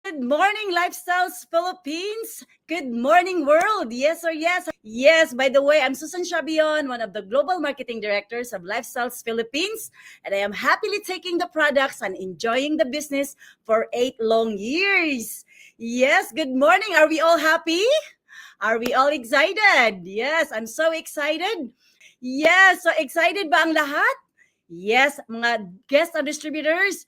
Good morning, Lifestyles Philippines. Good morning, world. Yes or yes? Yes, by the way, I'm Susan Shabion, one of the global marketing directors of Lifestyles Philippines, and I am happily taking the products and enjoying the business for 8 long years. Yes, good morning. Are we all happy? Are we all excited? Yes, I'm so excited. Yes, so excited ba ang lahat? Yes, mga guests and distributors,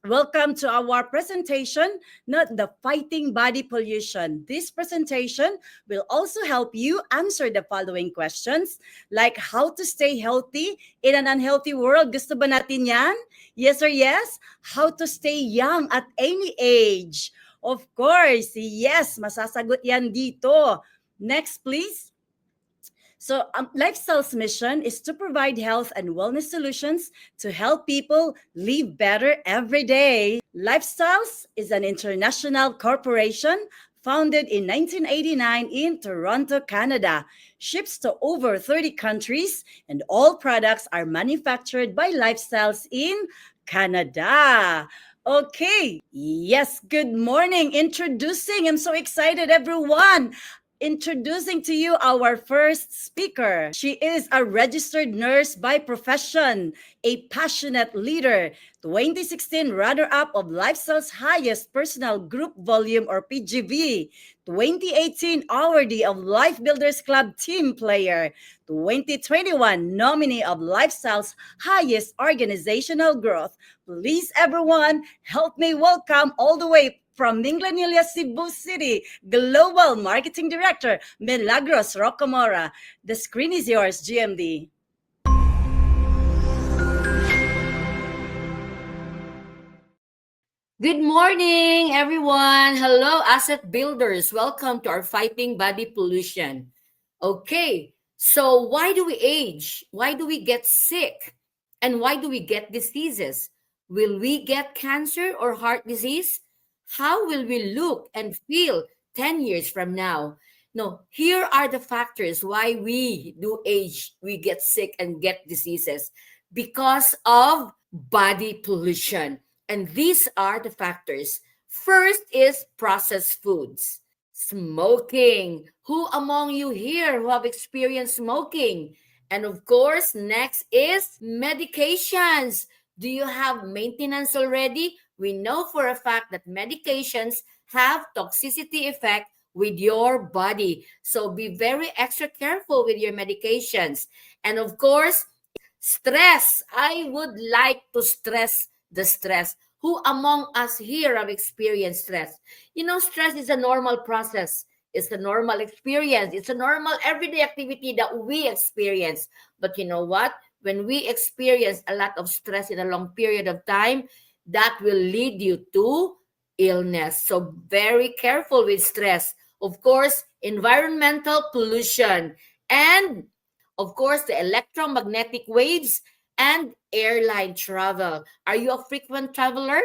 welcome to our presentation, not the fighting body pollution. This presentation will also help you answer the following questions like how to stay healthy in an unhealthy world. Gusto ba natin yan? Yes or yes? How to stay young at any age? Of course, yes, masasagot yan dito. Next, please. So, Lifestyle's mission is to provide health and wellness solutions to help people live better every day. Lifestyles is an international corporation founded in 1989 in Toronto, Canada, ships to over 30 countries, and all products are manufactured by Lifestyles in Canada. Okay, yes, good morning. Introducing, I'm so excited, everyone. Introducing to you our first speaker. She is a registered nurse by profession, a passionate leader, 2016 runner-up of Lifestyle's highest personal group volume or PGV, 2018 awardee of Life Builders Club team player, 2021 nominee of Lifestyle's highest organizational growth. Please everyone, help me welcome all the way from Minglanilla, Cebu City, Global Marketing Director, Milagros Rocamora. The screen is yours, GMD. Good morning, everyone. Hello, asset builders. Welcome to our Fighting Body Pollution. Okay, so why do we age? Why do we get sick? And why do we get diseases? Will we get cancer or heart disease? How will we look and feel 10 years from now? No, here are the factors why we do age, we get sick and get diseases because of body pollution. And these are the factors. First is processed foods. Smoking. Who among you here who have experienced smoking? And of course, next is medications. Do you have maintenance already? We know for a fact that medications have toxicity effect with your body. So be very extra careful with your medications. And of course, stress. I would like to stress the stress. Who among us here have experienced stress? You know, stress is a normal process. It's a normal experience. It's a normal everyday activity that we experience. But you know what? When we experience a lot of stress in a long period of time, that will lead you to illness. So very careful with stress. Of course, environmental pollution and of course, the electromagnetic waves and airline travel. Are you a frequent traveler?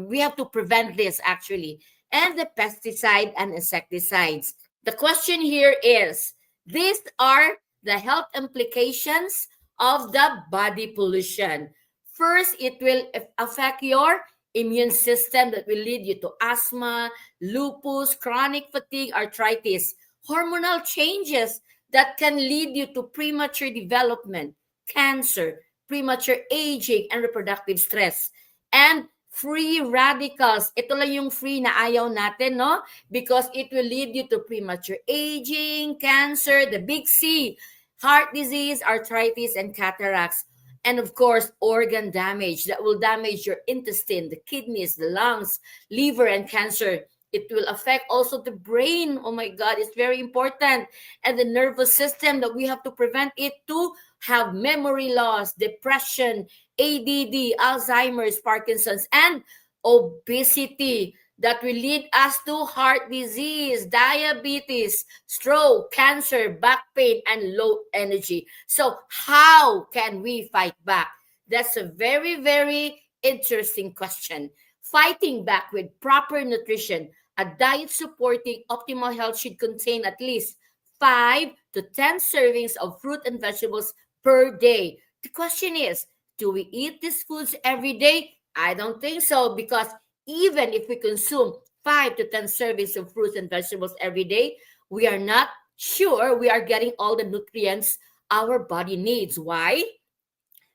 We have to prevent this actually. And the pesticide and insecticides. The question here is, these are the health implications of the body pollution. First, it will affect your immune system that will lead you to asthma, lupus, chronic fatigue, arthritis, hormonal changes that can lead you to premature development, cancer, premature aging, and reproductive stress. And free radicals. Ito lang yung free na ayaw natin, no? Because it will lead you to premature aging, cancer, the big C, heart disease, arthritis, and cataracts. And of course, organ damage that will damage your intestine, the kidneys, the lungs, liver, and cancer. It will affect also the brain. Oh my God, it's very important. And the nervous system that we have to prevent it to have memory loss, depression, ADD, Alzheimer's, Parkinson's, and obesity that will lead us to heart disease, diabetes, stroke, cancer, back pain, and low energy. So how can we fight back? That's a very, very interesting question. Fighting back with proper nutrition, a diet supporting optimal health should contain at least 5 to 10 servings of fruit and vegetables per day. The question is, do we eat these foods every day? I don't think so because even if we consume 5 to 10 servings of fruits and vegetables every day, we are not sure we are getting all the nutrients our body needs. Why?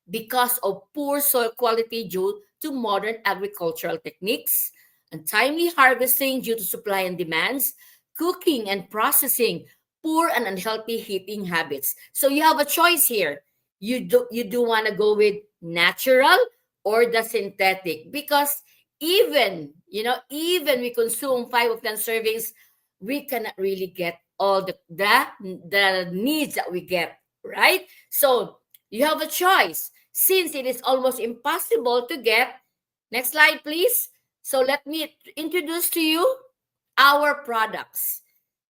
Because of poor soil quality due to modern agricultural techniques, untimely harvesting due to supply and demands, cooking and processing, poor and unhealthy heating habits. So you have a choice here. You do want to go with natural or the synthetic, because even we consume 5 of 10 servings, we cannot really get all the needs that we get, right? So you have a choice, since it is almost impossible to get. Next slide, please. So let me introduce to you our products,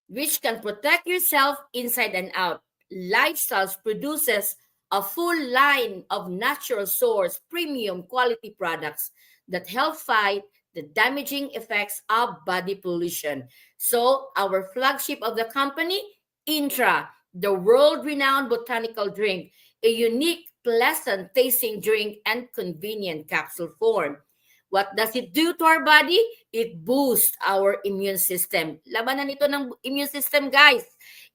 which can protect yourself inside and out. Lifestyles produces a full line of natural source, premium quality products that help fight the damaging effects of body pollution. So, our flagship of the company, Intra, the world-renowned botanical drink, a unique, pleasant tasting drink and convenient capsule form. What does it do to our body? It boosts our immune system. Labanan ito ng immune system, guys.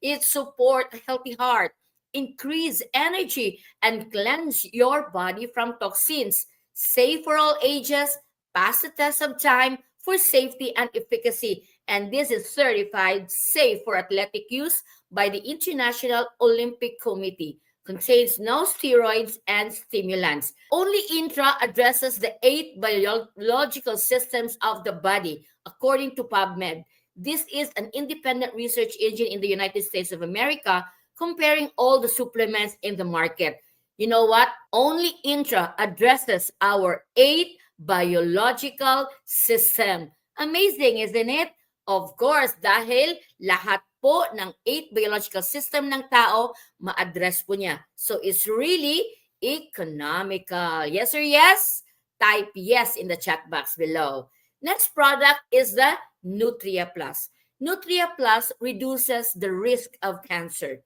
It support a healthy heart, increase energy, and cleanse your body from toxins. Safe for all ages, pass the test of time for safety and efficacy. And this is certified safe for athletic use by the International Olympic Committee. Contains no steroids and stimulants. Only Intra addresses the 8 biological systems of the body, according to PubMed. This is an independent research engine in the United States of America, comparing all the supplements in the market. You know what? Only Intra addresses our 8 biological system. Amazing, isn't it? Of course, dahil lahat po ng 8 biological system ng tao, ma-address po niya. So, it's really economical. Yes or yes? Type yes in the chat box below. Next product is the Nutria Plus. Nutria Plus reduces the risk of cancer.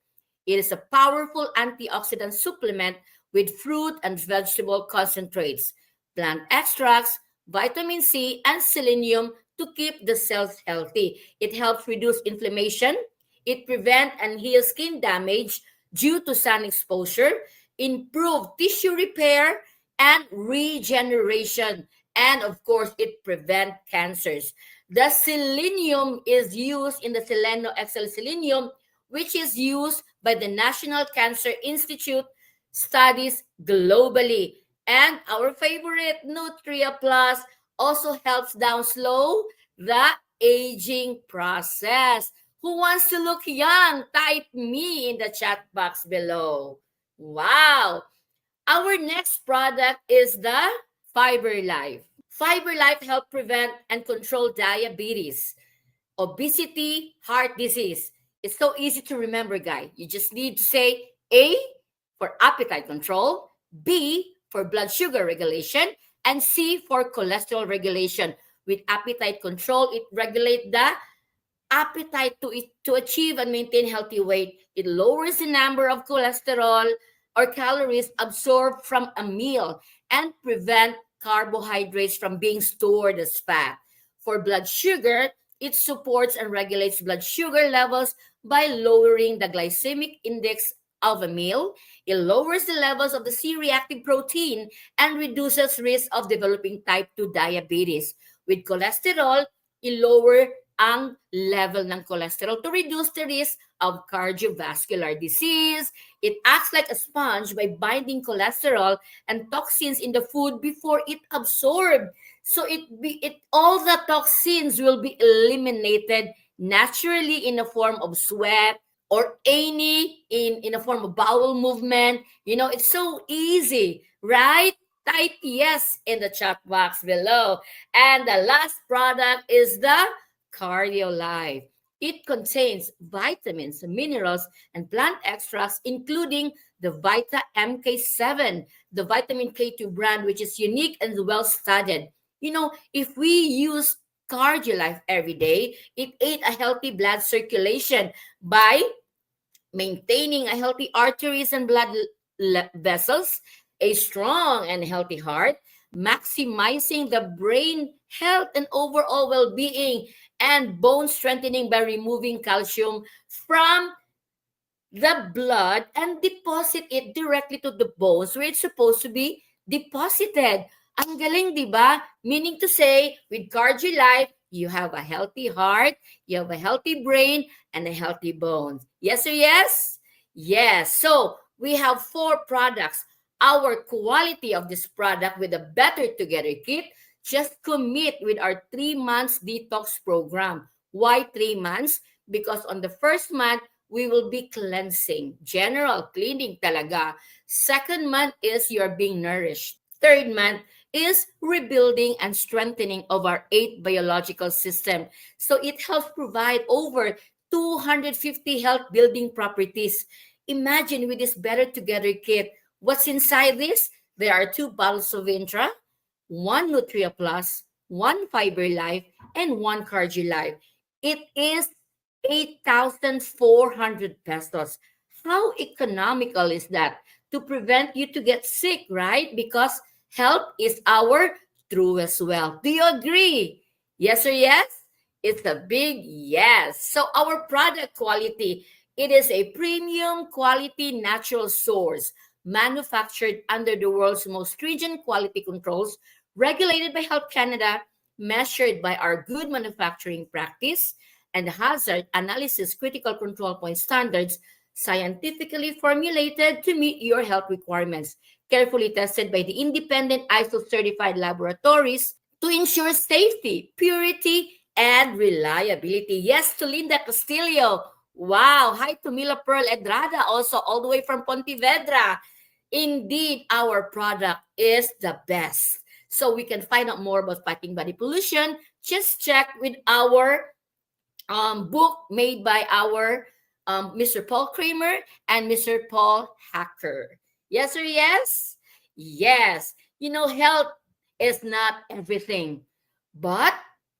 It is a powerful antioxidant supplement with fruit and vegetable concentrates, plant extracts, vitamin C, and selenium to keep the cells healthy. It helps reduce inflammation. It prevents and heals skin damage due to sun exposure, improve tissue repair and regeneration, and of course, it prevents cancers. The selenium is used in the Seleno XL Selenium, which is used by the National Cancer Institute studies globally. And our favorite Nutria Plus also helps down slow the aging process. Who wants to look young? Type me in the chat box below. Wow! Our next product is the Fiber Life. Fiber Life helps prevent and control diabetes, obesity, heart disease. It's so easy to remember, guys. You just need to say A for appetite control, B for blood sugar regulation, and C for cholesterol regulation. With appetite control, it regulates the appetite to achieve and maintain healthy weight. It lowers the number of cholesterol or calories absorbed from a meal and prevent carbohydrates from being stored as fat. For blood sugar, it supports and regulates blood sugar levels by lowering the glycemic index of a meal. It lowers the levels of the C-reactive protein and reduces risk of developing type 2 diabetes. With cholesterol, it lower ang level ng cholesterol to reduce the risk of cardiovascular disease. It acts like a sponge by binding cholesterol and toxins in the food before it absorbed. So all the toxins will be eliminated naturally in the form of sweat or any in a form of bowel movement. It's so easy, right? Type yes in the chat box below. And the last product is the Cardio Life. It contains vitamins, minerals, and plant extracts, including the Vita MK7, the vitamin K2 brand, which is unique and well-studied. If we use Cardio Life every day, it aids a healthy blood circulation by maintaining a healthy arteries and blood vessels, a strong and healthy heart, maximizing the brain health and overall well-being, and bone strengthening by removing calcium from the blood and deposit it directly to the bones where it's supposed to be deposited. Ang galing, di ba? Meaning to say, with Cardio Life, you have a healthy heart, you have a healthy brain, and a healthy bones. Yes or yes? Yes. So, we have 4 products. Our quality of this product with a Better Together kit, just commit with our 3 months detox program. Why 3 months? Because on the first month, we will be cleansing. General cleaning talaga. Second month is you're being nourished. Third month is rebuilding and strengthening of our 8 biological system. So it helps provide over 250 health building properties. Imagine with this Better Together kit, what's inside this? There are 2 bottles of Intra, 1 Nutria Plus, 1 Fiber Life, and 1 Cardio Life. It is 8,400 pesos. How economical is that? To prevent you to get sick, right? Because health is our truest wealth. Do you agree? Yes or yes? It's a big yes. So our product quality, it is a premium quality natural source manufactured under the world's most stringent quality controls, regulated by Health Canada, measured by our good manufacturing practice and hazard analysis critical control point standards, scientifically formulated to meet your health requirements, carefully tested by the independent ISO certified laboratories to ensure safety, purity, and reliability. Yes, to Linda Castillo. Wow. Hi to Mila Pearl Edrada, also all the way from Pontevedra. Indeed, our product is the best. So we can find out more about fighting body pollution. Just check with our book made by our Mr. Paul Kramer and Mr. Paul Hacker. Yes or yes? Yes. You know, health is not everything, but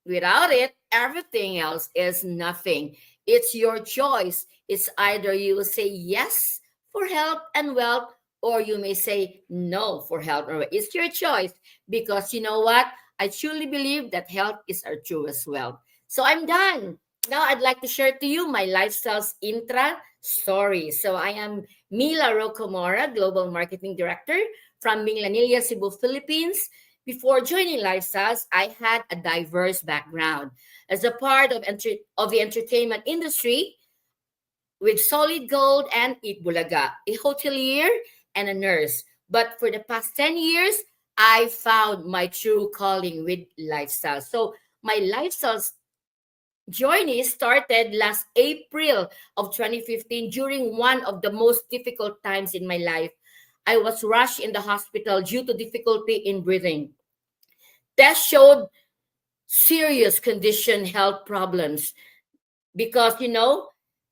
without it, everything else is nothing. It's your choice. It's either you will say yes for health and wealth, or you may say no for health and wealth. It's your choice because you know what? I truly believe that health is our truest wealth. So I'm done. Now I'd like to share to you my lifestyles intra story. So I am Mila Rocamora, Global Marketing Director from Minglanilla, Cebu, Philippines. Before joining Lifestyles, I had a diverse background. As a part of, the entertainment industry, with Solid Gold and Eat Bulaga, a hotelier and a nurse. But for the past 10 years, I found my true calling with Lifestyle. So my Lifestyles journey started last April of 2015 during one of the most difficult times in my life. I was rushed in the hospital due to difficulty in breathing. Tests showed serious condition health problems because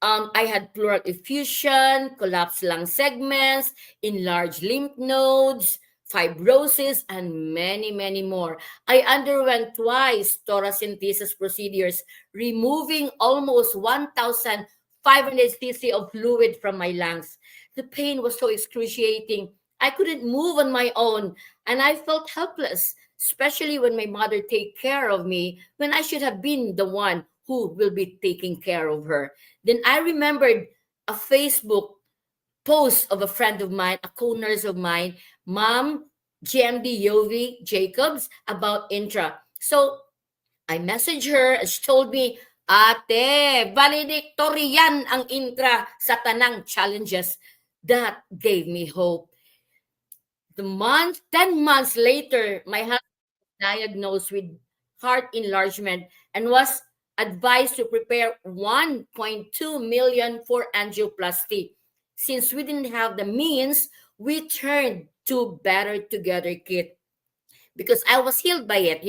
I had pleural effusion, collapsed lung segments, enlarged lymph nodes, fibrosis, and many more. I underwent twice thoracentesis procedures, removing almost 1,500 cc of fluid from my lungs. The pain was so excruciating. I couldn't move on my own, and I felt helpless, especially when my mother take care of me when I should have been the one who will be taking care of her. Then I remembered a Facebook post of a friend of mine, a co-nurse of mine, Mom GMD Yovi Jacobs, about Intra. So I messaged her and she told me, Ate, valedictorian ang Intra sa tanang challenges. That gave me hope. 10 months later, my husband was diagnosed with heart enlargement and was advised to prepare 1.2 million for angioplasty. Since we didn't have the means, we turned to Better Together kit because I was healed by it.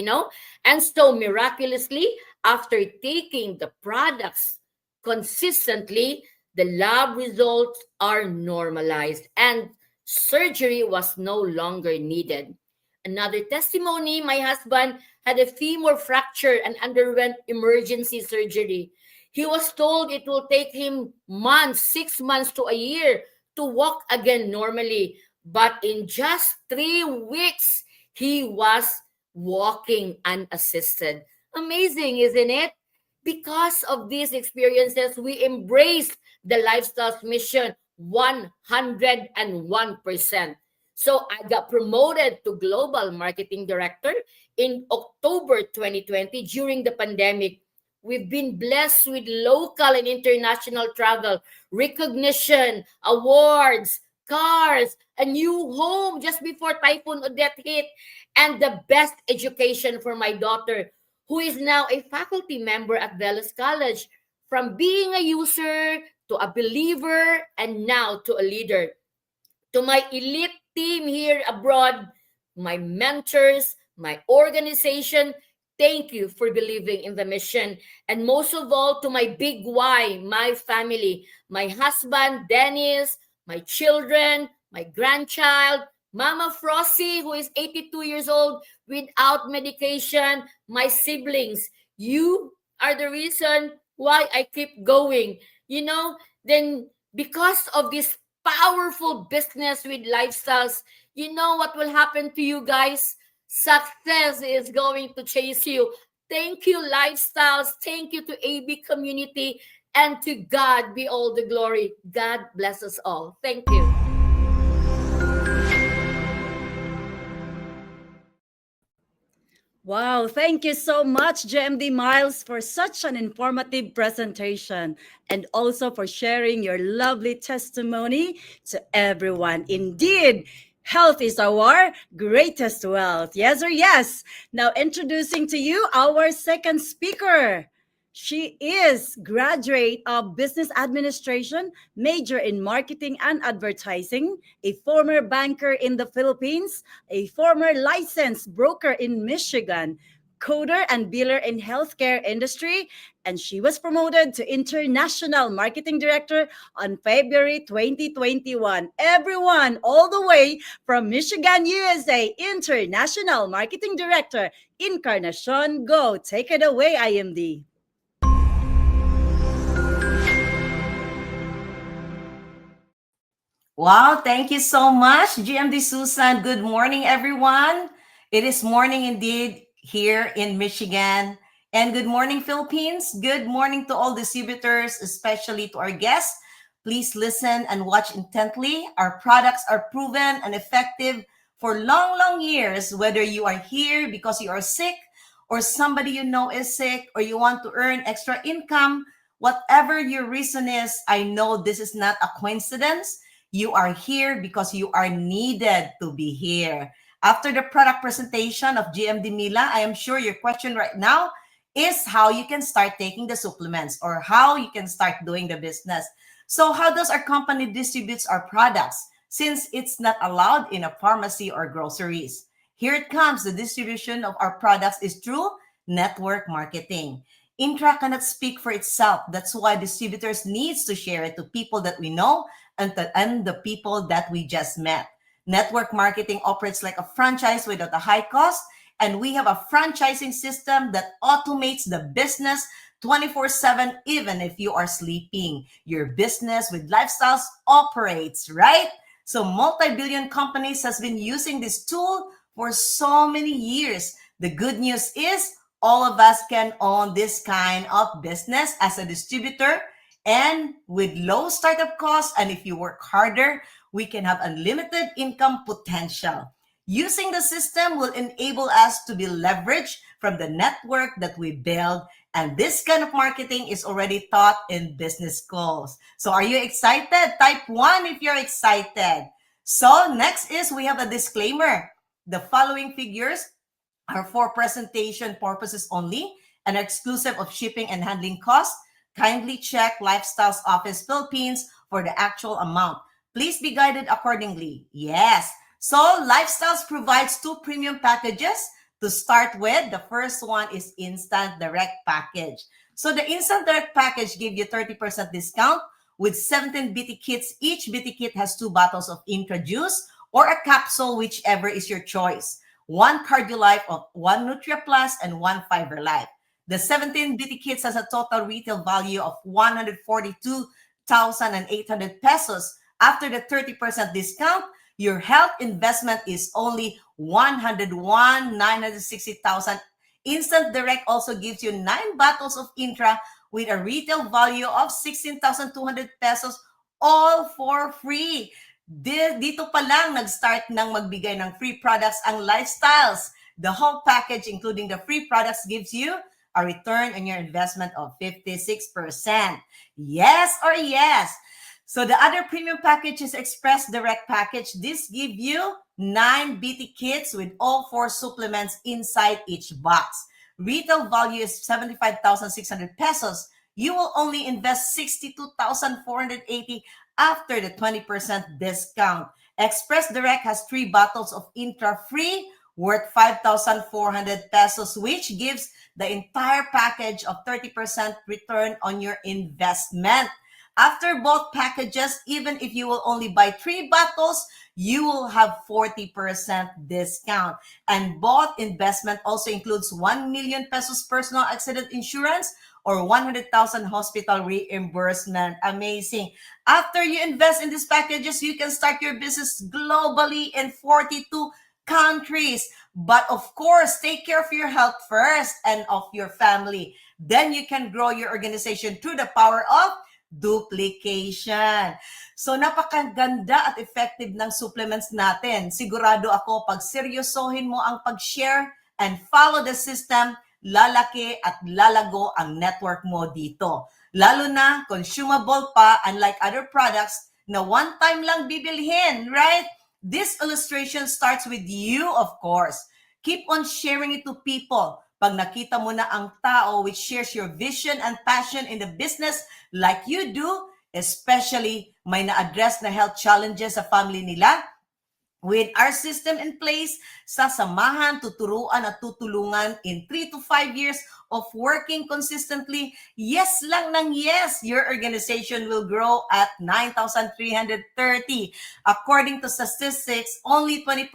And so miraculously, after taking the products consistently, the lab results are normalized and surgery was no longer needed. Another testimony, my husband had a femur fracture and underwent emergency surgery. He was told it will take him months, 6 months to a year to walk again normally. But in just 3 weeks, He was walking unassisted. Amazing, isn't it? Because of these experiences, we embraced the Lifestyles mission 101%. So I got promoted to Global Marketing Director in October 2020 during the pandemic. We've been blessed with local and international travel, recognition, awards, cars, a new home just before Typhoon Odette hit, and the best education for my daughter, who is now a faculty member at Velas College, from being a user to a believer and now to a leader. To my elite team here abroad, my mentors, my organization, thank you for believing in the mission. And most of all, to my big why, my family, my husband, Dennis, my children, my grandchild, Mama Frosty, who is 82 years old without medication, my siblings. You are the reason why I keep going. Then because of this powerful business with lifestyles, you know what will happen to you guys? Success is going to chase you. Thank you, lifestyles. Thank you to AB community. And to God be all the glory. God bless us all. Thank you. Wow, thank you so much, JMD Miles, for such an informative presentation and also for sharing your lovely testimony to everyone. Indeed, health is our greatest wealth. Yes or yes? Now, introducing to you our second speaker. She is graduate of business administration, major in marketing and advertising, a former banker in the Philippines, a former licensed broker in Michigan, coder and biller in healthcare industry, and she was promoted to international marketing director on February 2021. Everyone, all the way from Michigan, USA, international marketing director, Encarnacion Go. Take it away, IMD. Wow, thank you so much, GMD Susan. Good morning, everyone. It is morning indeed here in Michigan. And good morning, Philippines. Good morning to all distributors, especially to our guests. Please listen and watch intently. Our products are proven and effective for long, long years, whether you are here because you are sick or somebody you know is sick or you want to earn extra income. Whatever your reason is, I know this is not a coincidence. You are here because you are needed to be here. After the product presentation of GMD Mila, I am sure your question right now is how you can start taking the supplements or how you can start doing the business. So how does our company distributes our products since it's not allowed in a pharmacy or groceries? Here it comes. The distribution of our products is through network marketing. Intra cannot speak for itself. That's why distributors needs to share it to people that we know and the people that we just met. Network marketing operates like a franchise without a high cost, and we have a franchising system that automates the business 24/7, even if you are sleeping. Your business with lifestyles operates, right? So multi-billion companies has been using this tool for so many years. The good news is all of us can own this kind of business as a distributor and with low startup costs. And if you work harder, we can have unlimited income potential. Using the system will enable us to be leveraged from the network that we build. And this kind of marketing is already taught in business schools. So are you excited? Type 1 if you're excited. So next is we have a disclaimer. The following figures are for presentation purposes only and are exclusive of shipping and handling costs. Kindly check Lifestyles Office Philippines for the actual amount. Please be guided accordingly. Yes. So Lifestyles provides 2 premium packages to start with. The first one is Instant Direct Package. So the Instant Direct Package gives you 30% discount with 17 BT kits. Each BT kit has 2 bottles of Intra Juice or a capsule, whichever is your choice. 1 Cardio Life, 1 Nutria Plus, and 1 Fiber Life. The 17 BT kits has a total retail value of 142,800 pesos. After the 30% discount, Your health investment is only 101,960,000. Instant Direct also gives you 9 bottles of Intra with a retail value of 16,200 pesos, all for free. Dito pa lang nag-start ng magbigay ng free products ang Lifestyles. The whole package, including the free products, gives you a return on your investment of 56%. Yes or yes? So the other premium package is Express Direct package. This gives you 9 BT kits with all 4 supplements inside each box. Retail value is 75,600 pesos. You will only invest 62,480 after the 20% discount. Express Direct has 3 bottles of Intra free worth 5,400 pesos, which gives the entire package of 30% return on your investment. After both packages, even if you will only buy 3 bottles, you will have 40% discount. And both investment also includes 1 million pesos personal accident insurance or 100,000 hospital reimbursement. Amazing. After you invest in these packages, you can start your business globally in 42 countries. But of course, take care of your health first and of your family. Then you can grow your organization through the power of duplication. So napakaganda at effective ng supplements natin. Sigurado ako pag seryosohin mo ang pag-share and follow the system, lalaki at lalago ang network mo dito. Lalo na consumable pa, unlike other products na one time lang bibilhin, right? This illustration starts with you, of course. Keep on sharing it to people. Pag nakita mo na ang tao which shares your vision and passion in the business like you do, especially may na-address na health challenges sa family nila, with our system in place, sasamahan, tuturuan at tutulungan in 3 to 5 years of working consistently, yes lang ng yes, your organization will grow at 9,330. According to statistics, only 20%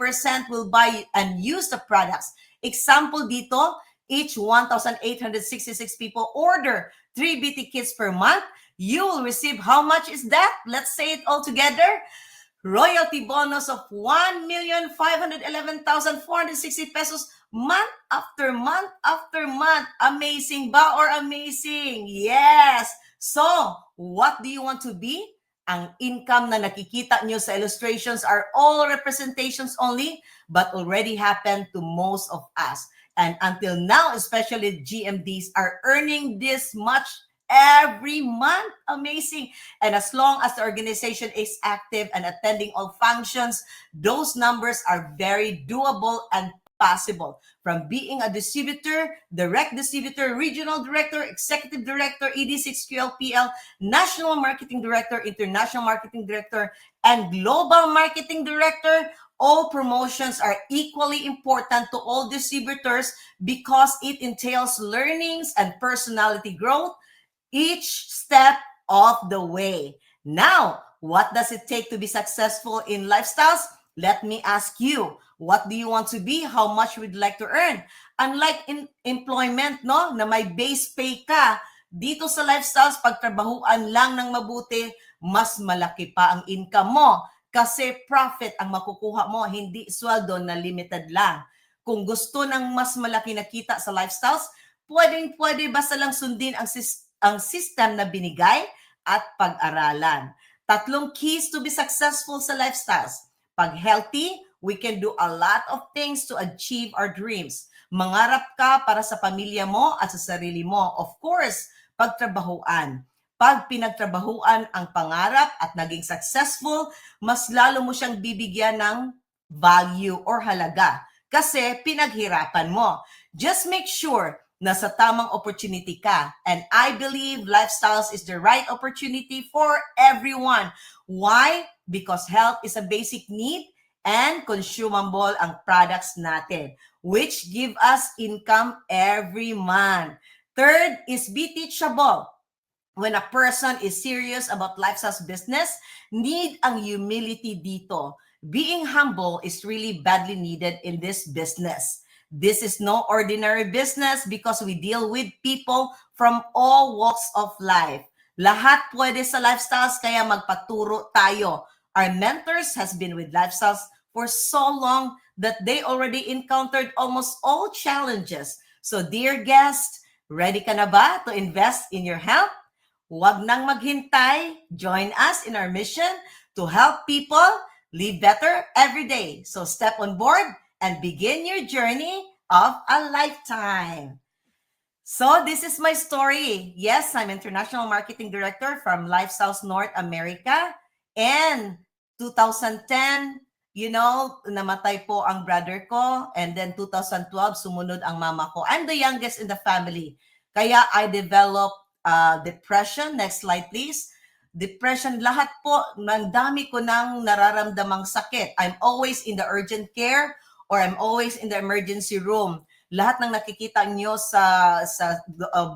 will buy and use the products. Example dito, each 1,866 people order 3 BT kits per month, you will receive how much is that? Let's say it all together. Royalty bonus of 1,511,460 pesos month after month after month. Amazing ba or amazing? Yes! So, what do you want to be? Ang income na nakikita nyo sa illustrations are all representations only, but already happened to most of us. And until now, especially GMDs are earning this much every month. Amazing. And as long as the organization is active and attending all functions, those numbers are very doable and possible. From being a distributor, direct distributor, regional director, executive director, ED6QLPL, national marketing director, international marketing director, and global marketing director, all promotions are equally important to all distributors because it entails learnings and personality growth each step of the way. Now, what does it take to be successful in Lifestyles? Let me ask you, what do you want to be? How much would you like to earn? Unlike in employment, no, na may base pay ka, dito sa Lifestyles, pagtrabahuan lang ng mabuti, mas malaki pa ang income mo. Kasi profit ang makukuha mo, hindi sweldo na limited lang. Kung gusto ng mas malaki na kita sa Lifestyles, pwede basta lang sundin ang system na binigay at pag-aralan. 3 keys to be successful sa Lifestyles. Pag healthy, we can do a lot of things to achieve our dreams. Mangarap ka para sa pamilya mo at sa sarili mo. Of course, pagtrabahuan. Pag pinagtrabahuan ang pangarap at naging successful, mas lalo mo siyang bibigyan ng value or halaga kasi pinaghirapan mo. Just make sure na sa tamang opportunity ka. And I believe Lifestyles is the right opportunity for everyone. Why? Because health is a basic need and consumable ang products natin, which give us income every month. Third is be teachable. When a person is serious about Lifestyles business, need ang humility dito. Being humble is really badly needed in this business. This is no ordinary business because we deal with people from all walks of life. Lahat pwede sa Lifestyles, kaya magpaturo tayo. Our mentors has been with Lifestyles for so long that they already encountered almost all challenges. So dear guest, ready ka na ba to invest in your health? Huwag nang maghintay. Join us in our mission to help people live better every day. So step on board and begin your journey of a lifetime. So this is my story. Yes, I'm International Marketing Director from Lifestyles North America. And 2010, namatay po ang brother ko. And then 2012, sumunod ang mama ko. I'm the youngest in the family. Kaya I developed depression. Next slide, please. Depression, lahat po, ang dami ko nang nararamdamang sakit. I'm always in the urgent care or I'm always in the emergency room. Lahat ng nakikita nyo sa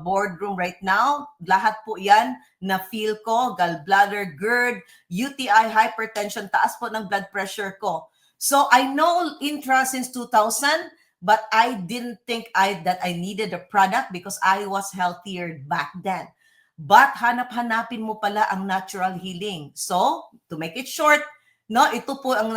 boardroom right now, lahat po yan na feel ko, gallbladder, GERD, UTI, hypertension, taas po ng blood pressure ko. So I know Intra since 2000, but I didn't think that I needed a product because I was healthier back then. But hanap-hanapin mo pala ang natural healing. So, to make it short, ito po ang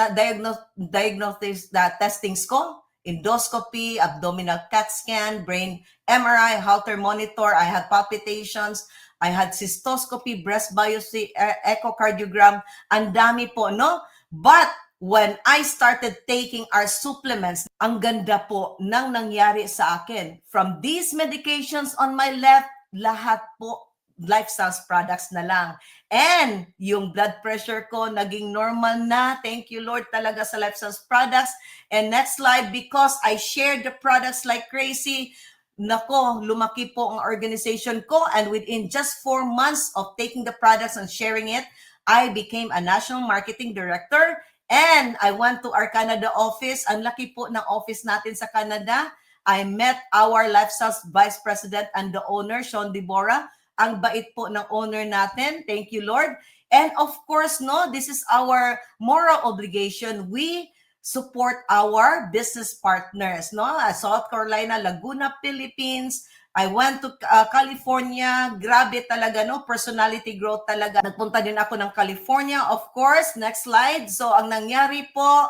diagnosis testings ko. Endoscopy, abdominal CAT scan, brain MRI, Holter monitor. I had palpitations. I had cystoscopy, breast biopsy, echocardiogram. Ang dami po, no? But when I started taking our supplements, ang ganda po nang nangyari sa akin. From these medications on my left, lahat po Lifestyles products na lang. And yung blood pressure ko naging normal na. Thank you, Lord, talaga sa Lifestyles products. And next slide, because I shared the products like crazy, nako, lumaki po ang organization ko. And within just 4 months of taking the products and sharing it, I became a national marketing director. And I went to our Canada office. Ang laki po ng office natin sa Canada. I met our Lifestyles Vice President and the owner, Sean Deborah. Ang bait po ng owner natin. Thank you, Lord. And of course, this is our moral obligation. We support our business partners, South Carolina, Laguna, Philippines. I went to California. Grabe talaga, personality growth talaga. Nagpunta din ako ng California, of course. Next slide. So, ang nangyari po,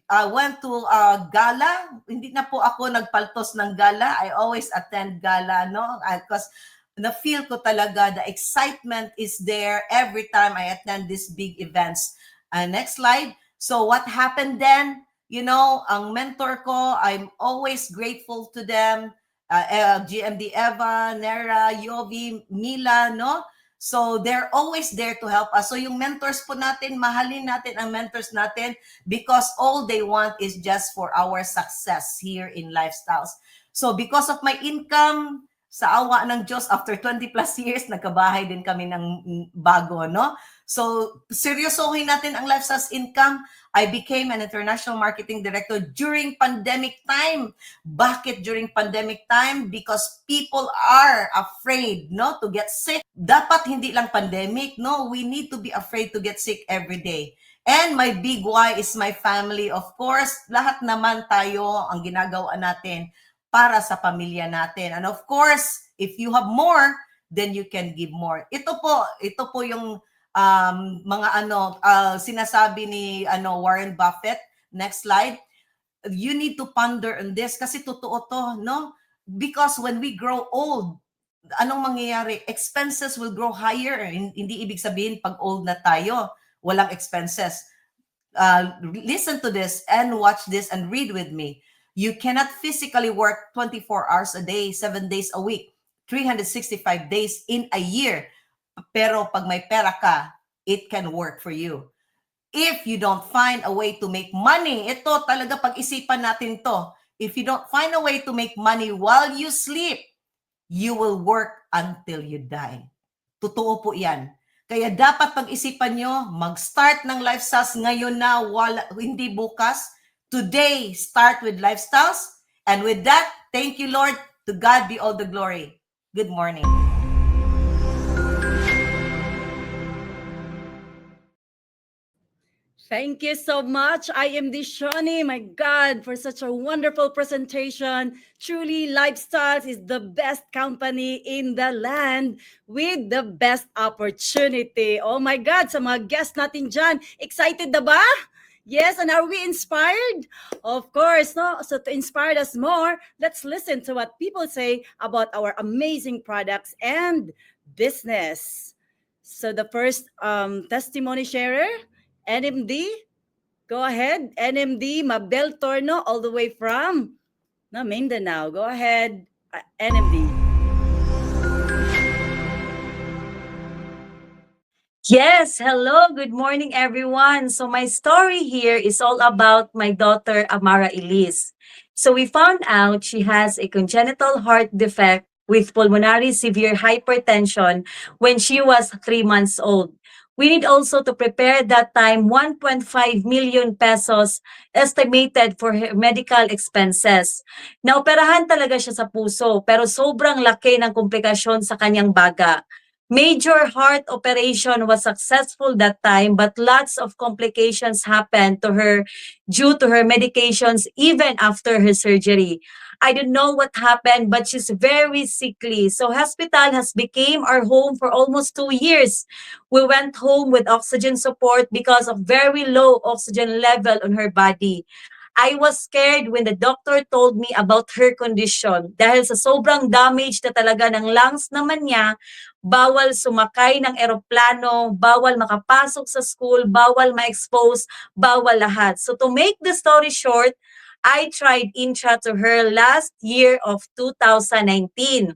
I went to gala. Hindi na po ako nagpaltos ng gala. I always attend gala, because na-feel ko talaga the excitement is there every time I attend these big events. Next slide. So what happened then? Ang mentor ko, I'm always grateful to them. GMD Eva, Nera, Yovi, Mila, So they're always there to help us. So yung mentors po natin, mahalin natin ang mentors natin because all they want is just for our success here in Lifestyles. So because of my income, sa awa ng Diyos, after 20 plus years, nagkabahay din kami ng bago, So, seryosohin natin ang Lifestyles income. I became an international marketing director during pandemic time. Bakit during pandemic time? Because people are afraid, to get sick. Dapat hindi lang pandemic, we need to be afraid to get sick every day. And my big why is my family, of course. Lahat naman tayo ang ginagawa natin para sa pamilya natin. And of course, if you have more, then you can give more. Ito po yung mga sinasabi ni Warren Buffett. Next slide. You need to ponder on this kasi totoo to, Because when we grow old, anong mangyayari? Expenses will grow higher. Hindi ibig sabihin pag old na tayo, walang expenses. Listen to this and watch this and read with me. You cannot physically work 24 hours a day, 7 days a week, 365 days in a year. Pero pag may pera ka, it can work for you. If you don't find a way to make money, ito talaga pag-isipan natin to. If you don't find a way to make money while you sleep, you will work until you die. Totoo po yan. Kaya dapat pag-isipan nyo, mag-start ng Lifestyles ngayon na, hindi bukas. Today, start with Lifestyles. And with that, thank you, Lord. To God be all the glory. Good morning. Thank you so much, IMD Shoni. My God, for such a wonderful presentation. Truly, Lifestyles is the best company in the land with the best opportunity. Oh my God, sa mga guests natin dyan, excited na ba? Yes, and are we inspired? Of course, no? So to inspire us more, let's listen to what people say about our amazing products and business. So the first testimony sharer, NMD, go ahead. NMD Mabel Torno, all the way from Mindanao. Go ahead, NMD. Yes, hello, good morning everyone. So my story here is all about my daughter Amara Elise. So we found out she has a congenital heart defect with pulmonary severe hypertension when she was 3 months old. We need also to prepare that time 1.5 million pesos estimated for her medical expenses. Naoperahan talaga siya sa puso pero sobrang laki ng komplikasyon sa kanyang baga. Major heart operation was successful that time, but lots of complications happened to her due to her medications even after her surgery. I don't know what happened, but she's very sickly. So hospital has became our home for almost 2 years. We went home with oxygen support because of very low oxygen level on her body. I was scared when the doctor told me about her condition dahil sa sobrang damage na talaga ng lungs naman niya, bawal sumakay ng eroplano, bawal makapasok sa school, bawal ma-expose, bawal lahat. So to make the story short, I tried Intra to her last year of 2019.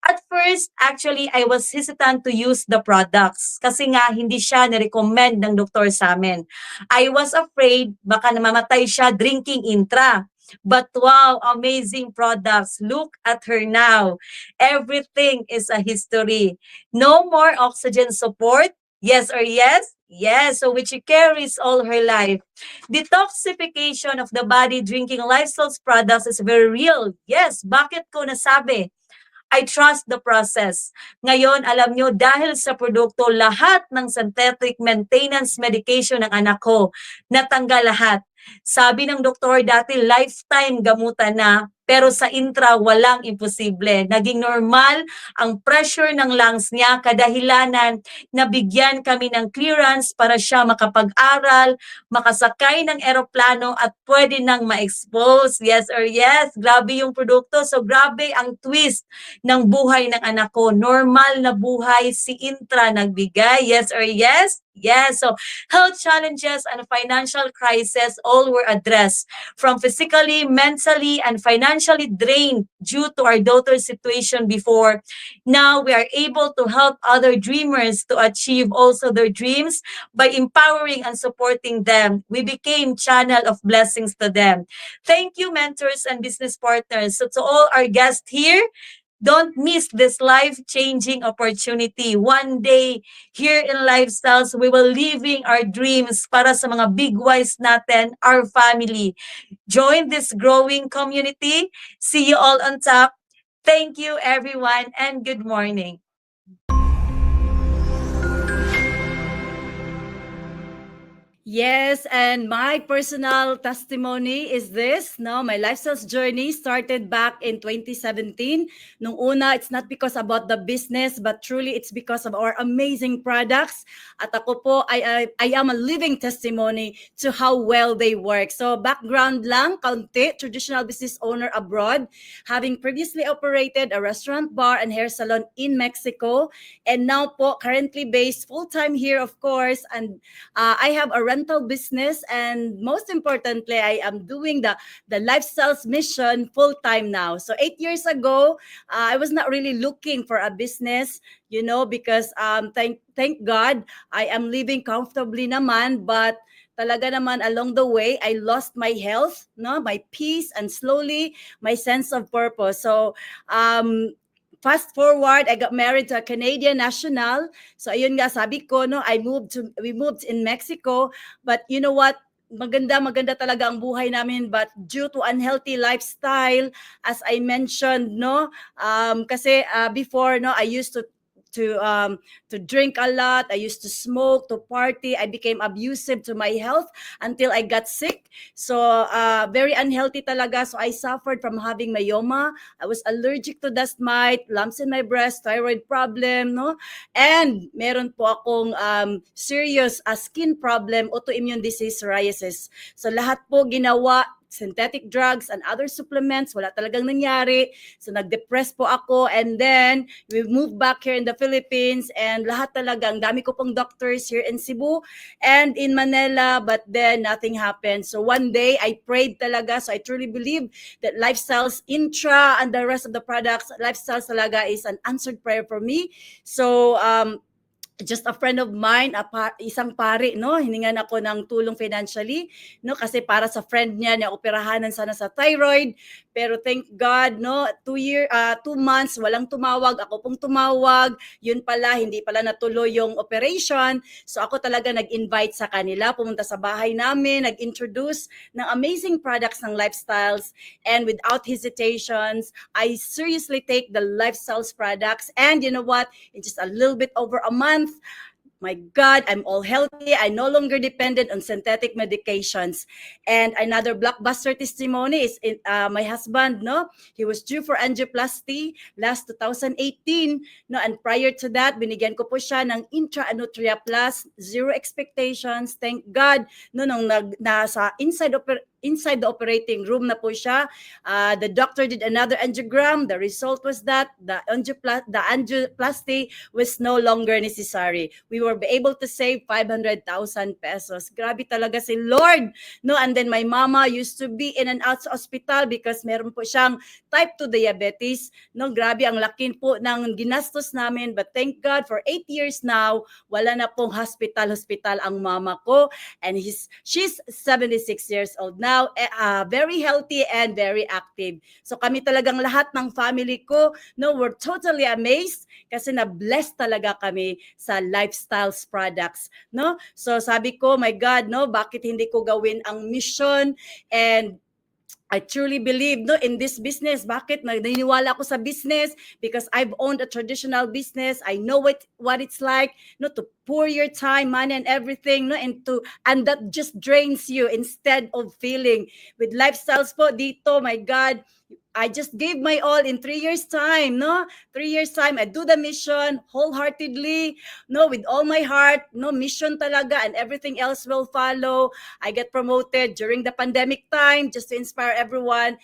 At first, actually, I was hesitant to use the products kasi nga hindi siya nirecommend ng doktor sa amin. I was afraid baka namamatay siya drinking Intra. But wow, amazing products. Look at her now. Everything is a history. No more oxygen support. Yes or yes? Yes, so which she carries all her life. Detoxification of the body drinking lifestyles products is very real. Yes, bakit ko nasabi? I trust the process. Ngayon, alam nyo, dahil sa produkto, lahat ng synthetic maintenance medication ng anak ko, natanggal lahat. Sabi ng doktor dati, lifetime gamutan na, pero sa Intra, walang imposible. Naging normal ang pressure ng lungs niya, kadahilanan na bigyan kami ng clearance para siya makapag-aral, makasakay ng eroplano at pwede nang ma-expose. Yes or yes, grabe yung produkto. So grabe ang twist ng buhay ng anak ko. Normal na buhay si Intra nagbigay. Yes or yes? Yes. So health challenges and financial crisis all were addressed. From physically, mentally, and financially drained due to our daughter's situation before, now we are able to help other dreamers to achieve also their dreams by empowering and supporting them. We became channel of blessings to them. Thank you, mentors and business partners. So to all our guests here, don't miss this life-changing opportunity. One day, here in Lifestyles, we will living our dreams para sa mga big wise natin, our family. Join this growing community. See you all on top. Thank you, everyone, and good morning. Yes, and my personal testimony is this, no, my lifestyles journey started back in 2017. Nung una, it's not because about the business, but truly it's because of our amazing products. At ako po, I am a living testimony to how well they work. So background lang, kaunti, traditional business owner abroad, having previously operated a restaurant, bar, and hair salon in Mexico. And now po, currently based full-time here, of course, and I have a rental business, and most importantly, I am doing the lifestyles mission full time now. So 8 years ago, I was not really looking for a business, because thank God I am living comfortably naman, but talaga naman along the way I lost my health, no, my peace, and slowly my sense of purpose. So fast forward, I got married to a Canadian national. So ayun nga, sabi ko, no, we moved in Mexico. But you know what? Maganda talaga ang buhay namin, but due to unhealthy lifestyle, as I mentioned, no, kasi before, no, I used to to drink a lot. I used to smoke, to party. I became abusive to my health until I got sick. So very unhealthy talaga. So I suffered from having myoma. I was allergic to dust mite, lumps in my breast, thyroid problem, no? And meron po akong serious skin problem, autoimmune disease, psoriasis. So lahat po ginawa, synthetic drugs and other supplements, wala talagang nangyari. So nag-depress po ako, and then we moved back here in the Philippines, and lahat talaga, ang dami ko pong doctors here in Cebu and in Manila, but then nothing happened. So one day I prayed talaga. So I truly believe that Lifestyles Intra and the rest of the products, Lifestyles talaga is an answered prayer for me. So just a friend of mine, isang pari, no, hiningan ako ng tulong financially, no, kasi para sa friend niya na operahanan sana sa thyroid. Pero thank God, no, 2 months walang tumawag, ako pong tumawag. Yun pala, hindi pala natuloy yung operation. So ako talaga nag-invite sa kanila, pumunta sa bahay namin, nag-introduce ng amazing products ng Lifestyles, and without hesitations, I seriously take the Lifestyles products, and you know what, in just a little bit over a month, my God, I'm all healthy. I no longer dependent on synthetic medications. And another blockbuster testimony is my husband, no? He was due for angioplasty last 2018, no? And prior to that, binigyan ko po siya ng Intra Nutria Plus, zero expectations. Thank God, no, nung nasa inside the operating room na po siya, the doctor did another angiogram. The result was that the angioplasty was no longer necessary. We were able to save 500,000 pesos. Grabe talaga si Lord, no? And then my mama used to be in and out sa hospital because meron po siyang type 2 diabetes, no? Grabe ang lakin po ng ginastos namin, but thank God for 8 years now, wala na pong hospital ang mama ko, and she's 76 years old now, very healthy and very active. So kami talagang lahat ng family ko, no, we're totally amazed kasi na-bless talaga kami sa Lifestyles products, no? So sabi ko, my God, no, bakit hindi ko gawin ang mission? And I truly believe, no, in this business. Bakit? Naniniwala ako sa business because I've owned a traditional business. I know what it's like, no, to pour your time, money, and everything, no, and that just drains you instead of feeling. With Lifestyles po dito, my God, I just gave my all in 3 years time, no? 3 years time, I do the mission wholeheartedly, no, with all my heart, no, mission talaga, and everything else will follow. I get promoted during the pandemic time just to inspire everyone.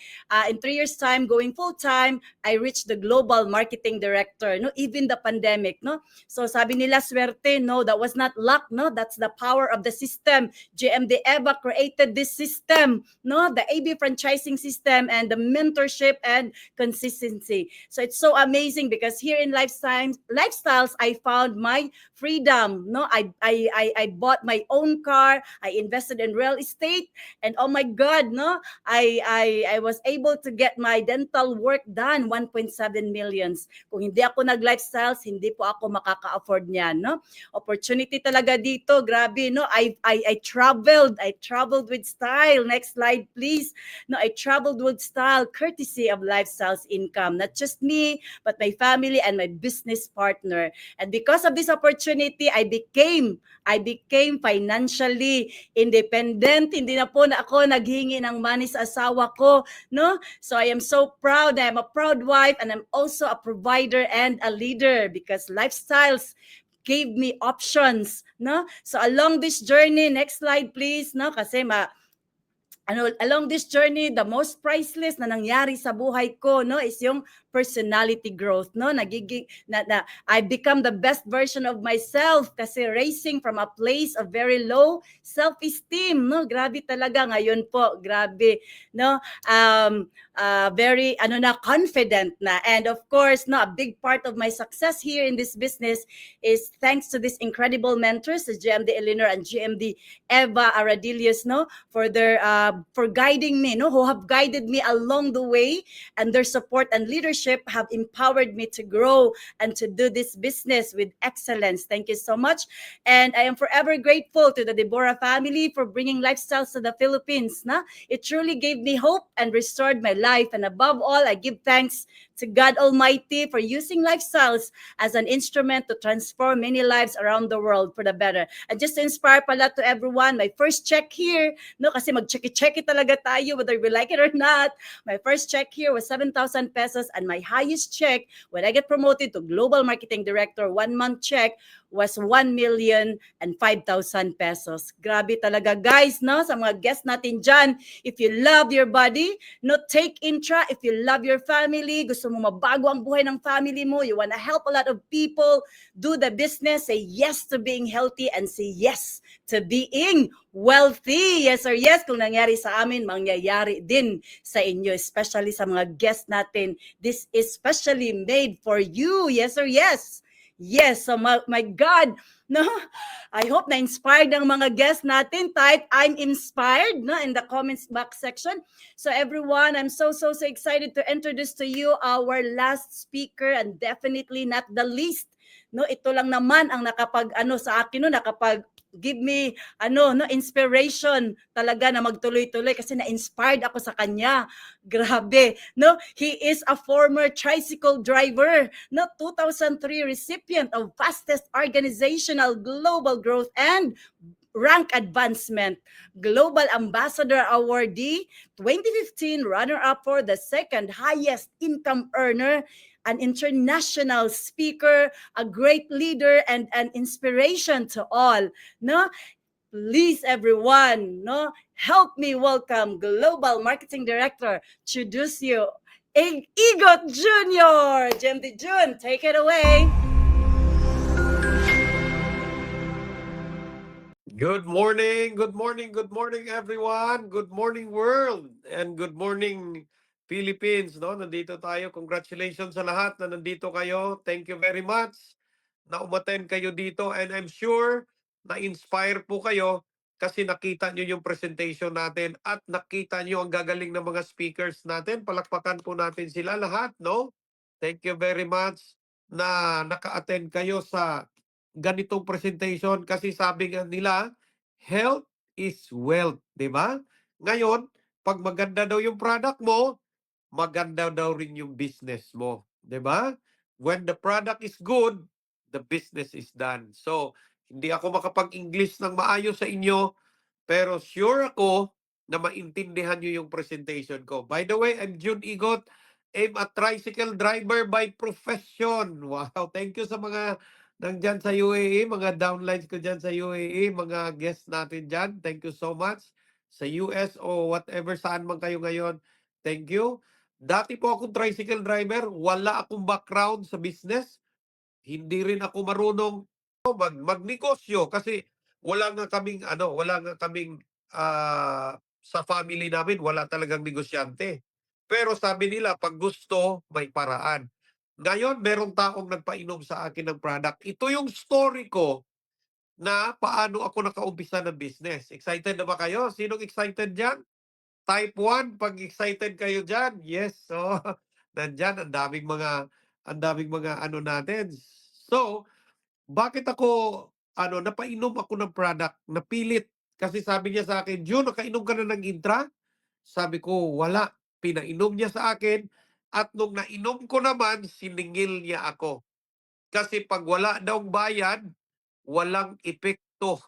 In 3 years time, going full time, I reached the global marketing director, no, even the pandemic, no? So sabi nila swerte, no, that was not luck, no, that's the power of the system. GMD Eva created this system, no, the AB franchising system and the mentorship and consistency. So it's so amazing because here in Lifestyles, I found my freedom. No, I bought my own car. I invested in real estate, and oh my God, no, I was able to get my dental work done, 1.7 millions. Kung hindi ako nag-Lifestyles, hindi po ako makaka-afford niyan, no? Opportunity talaga dito, grabe, no? I traveled with style. Next slide, please. No, I traveled with style, courtesy of Lifestyles income. Not just me, but my family and my business partner. And because of this opportunity, I became financially independent. Hindi na po na ako naghingi ng money sa asawa ko, no? So I am so proud. I am a proud wife, and I'm also a provider and a leader because Lifestyles gave me options, no? So along this journey, next slide please, no? Kasi along this journey, the most priceless na nangyari sa buhay ko, no, is yung personality growth, no? I become the best version of myself kasi racing from a place of very low self-esteem, no? Grabe talaga ngayon po, grabe, no? Very confident na. And of course, no, a big part of my success here in this business is thanks to these incredible mentors, GMD Eleanor and GMD Eva Aradilius, no, for guiding me, no, who have guided me along the way, and their support and leadership leadership have empowered me to grow and to do this business with excellence. Thank you so much. And I am forever grateful to the Deborah family for bringing lifestyles to the Philippines. Na? It truly gave me hope and restored my life. And above all, I give thanks to God Almighty for using lifestyles as an instrument to transform many lives around the world for the better. And just to inspire pala to everyone, my first check here, no, kasi mag-check-check talaga tayo whether we like it or not. My first check here was 7,000 pesos, and my highest check when I get promoted to Global Marketing Director, 1 month check was 1,005,000 pesos. Grabe talaga guys, no? Sa mga guests natin dyan, if you love your body, no, take Intra. If you love your family, gusto mo mabago ang buhay ng family mo, you wanna help a lot of people, do the business, say yes to being healthy and say yes to being wealthy. Yes or yes, kung nangyari sa amin, mangyayari din sa inyo, especially sa mga guests natin. This is specially made for you. Yes or yes? Yes, so my God, no? I hope na-inspired ang mga guests natin. Type, I'm inspired, no, in the comments box section. So everyone, I'm so excited to introduce to you our last speaker, and definitely not the least. No, ito lang naman ang nakapag sa akin, no, nakapag give me inspiration talaga na magtuloy-tuloy kasi na-inspired ako sa kanya. Grabe, no? He is a former tricycle driver, no, 2003 recipient of fastest organizational global growth and rank advancement, Global Ambassador Awardee, 2015 runner-up for the second highest income earner, an international speaker, a great leader, and an inspiration to all. No, please everyone, no, help me welcome Global Marketing Director, introduce you, Igot Jr. Jemdy Jun, take it away. Good morning, good morning, good morning everyone. Good morning world and good morning Philippines, no? Nandito tayo. Congratulations sa lahat na nandito kayo. Thank you very much na umattend kayo dito, and I'm sure na inspire po kayo kasi nakita nyo yung presentation natin at nakita nyo ang gagaling ng mga speakers natin. Palakpakan po natin sila lahat, no? Thank you very much na naka-attend kayo sa ganitong presentation kasi sabi nga nila, health is wealth, di ba? Ngayon, pag maganda daw yung product mo, maganda daw rin yung business mo, di ba? When the product is good, the business is done. So, hindi ako makapag-English ng maayos sa inyo, pero sure ako na maintindihan nyo yung presentation ko. By the way, I'm June Igot. I'm a tricycle driver by profession. Wow, thank you sa mga nandyan sa UAE, mga downlines ko dyan sa UAE, mga guests natin dyan. Thank you so much. Sa US o whatever, saan man kayo ngayon. Thank you. Dati po akong tricycle driver. Wala akong background sa business. Hindi rin ako marunong magnegosyo kasi wala nga kaming sa family namin wala talagang negosyante. Pero sabi nila pag gusto may paraan. Ngayon merong taong nagpainom sa akin ng product. Ito yung story ko na paano ako nakaumpisa ng business. Excited na ba kayo? Sinong excited diyan? Type 1 pag excited kayo diyan. Yes. So nandiyan ang daming mga ano natin. So, bakit ako napainom ako ng product, napilit. Kasi sabi niya sa akin, June, nakainom ka na ng Intra? Sabi ko, wala. Pinainom niya sa akin at nung nainom ko naman, siningil niya ako. Kasi pag wala daw bayad, walang epekto.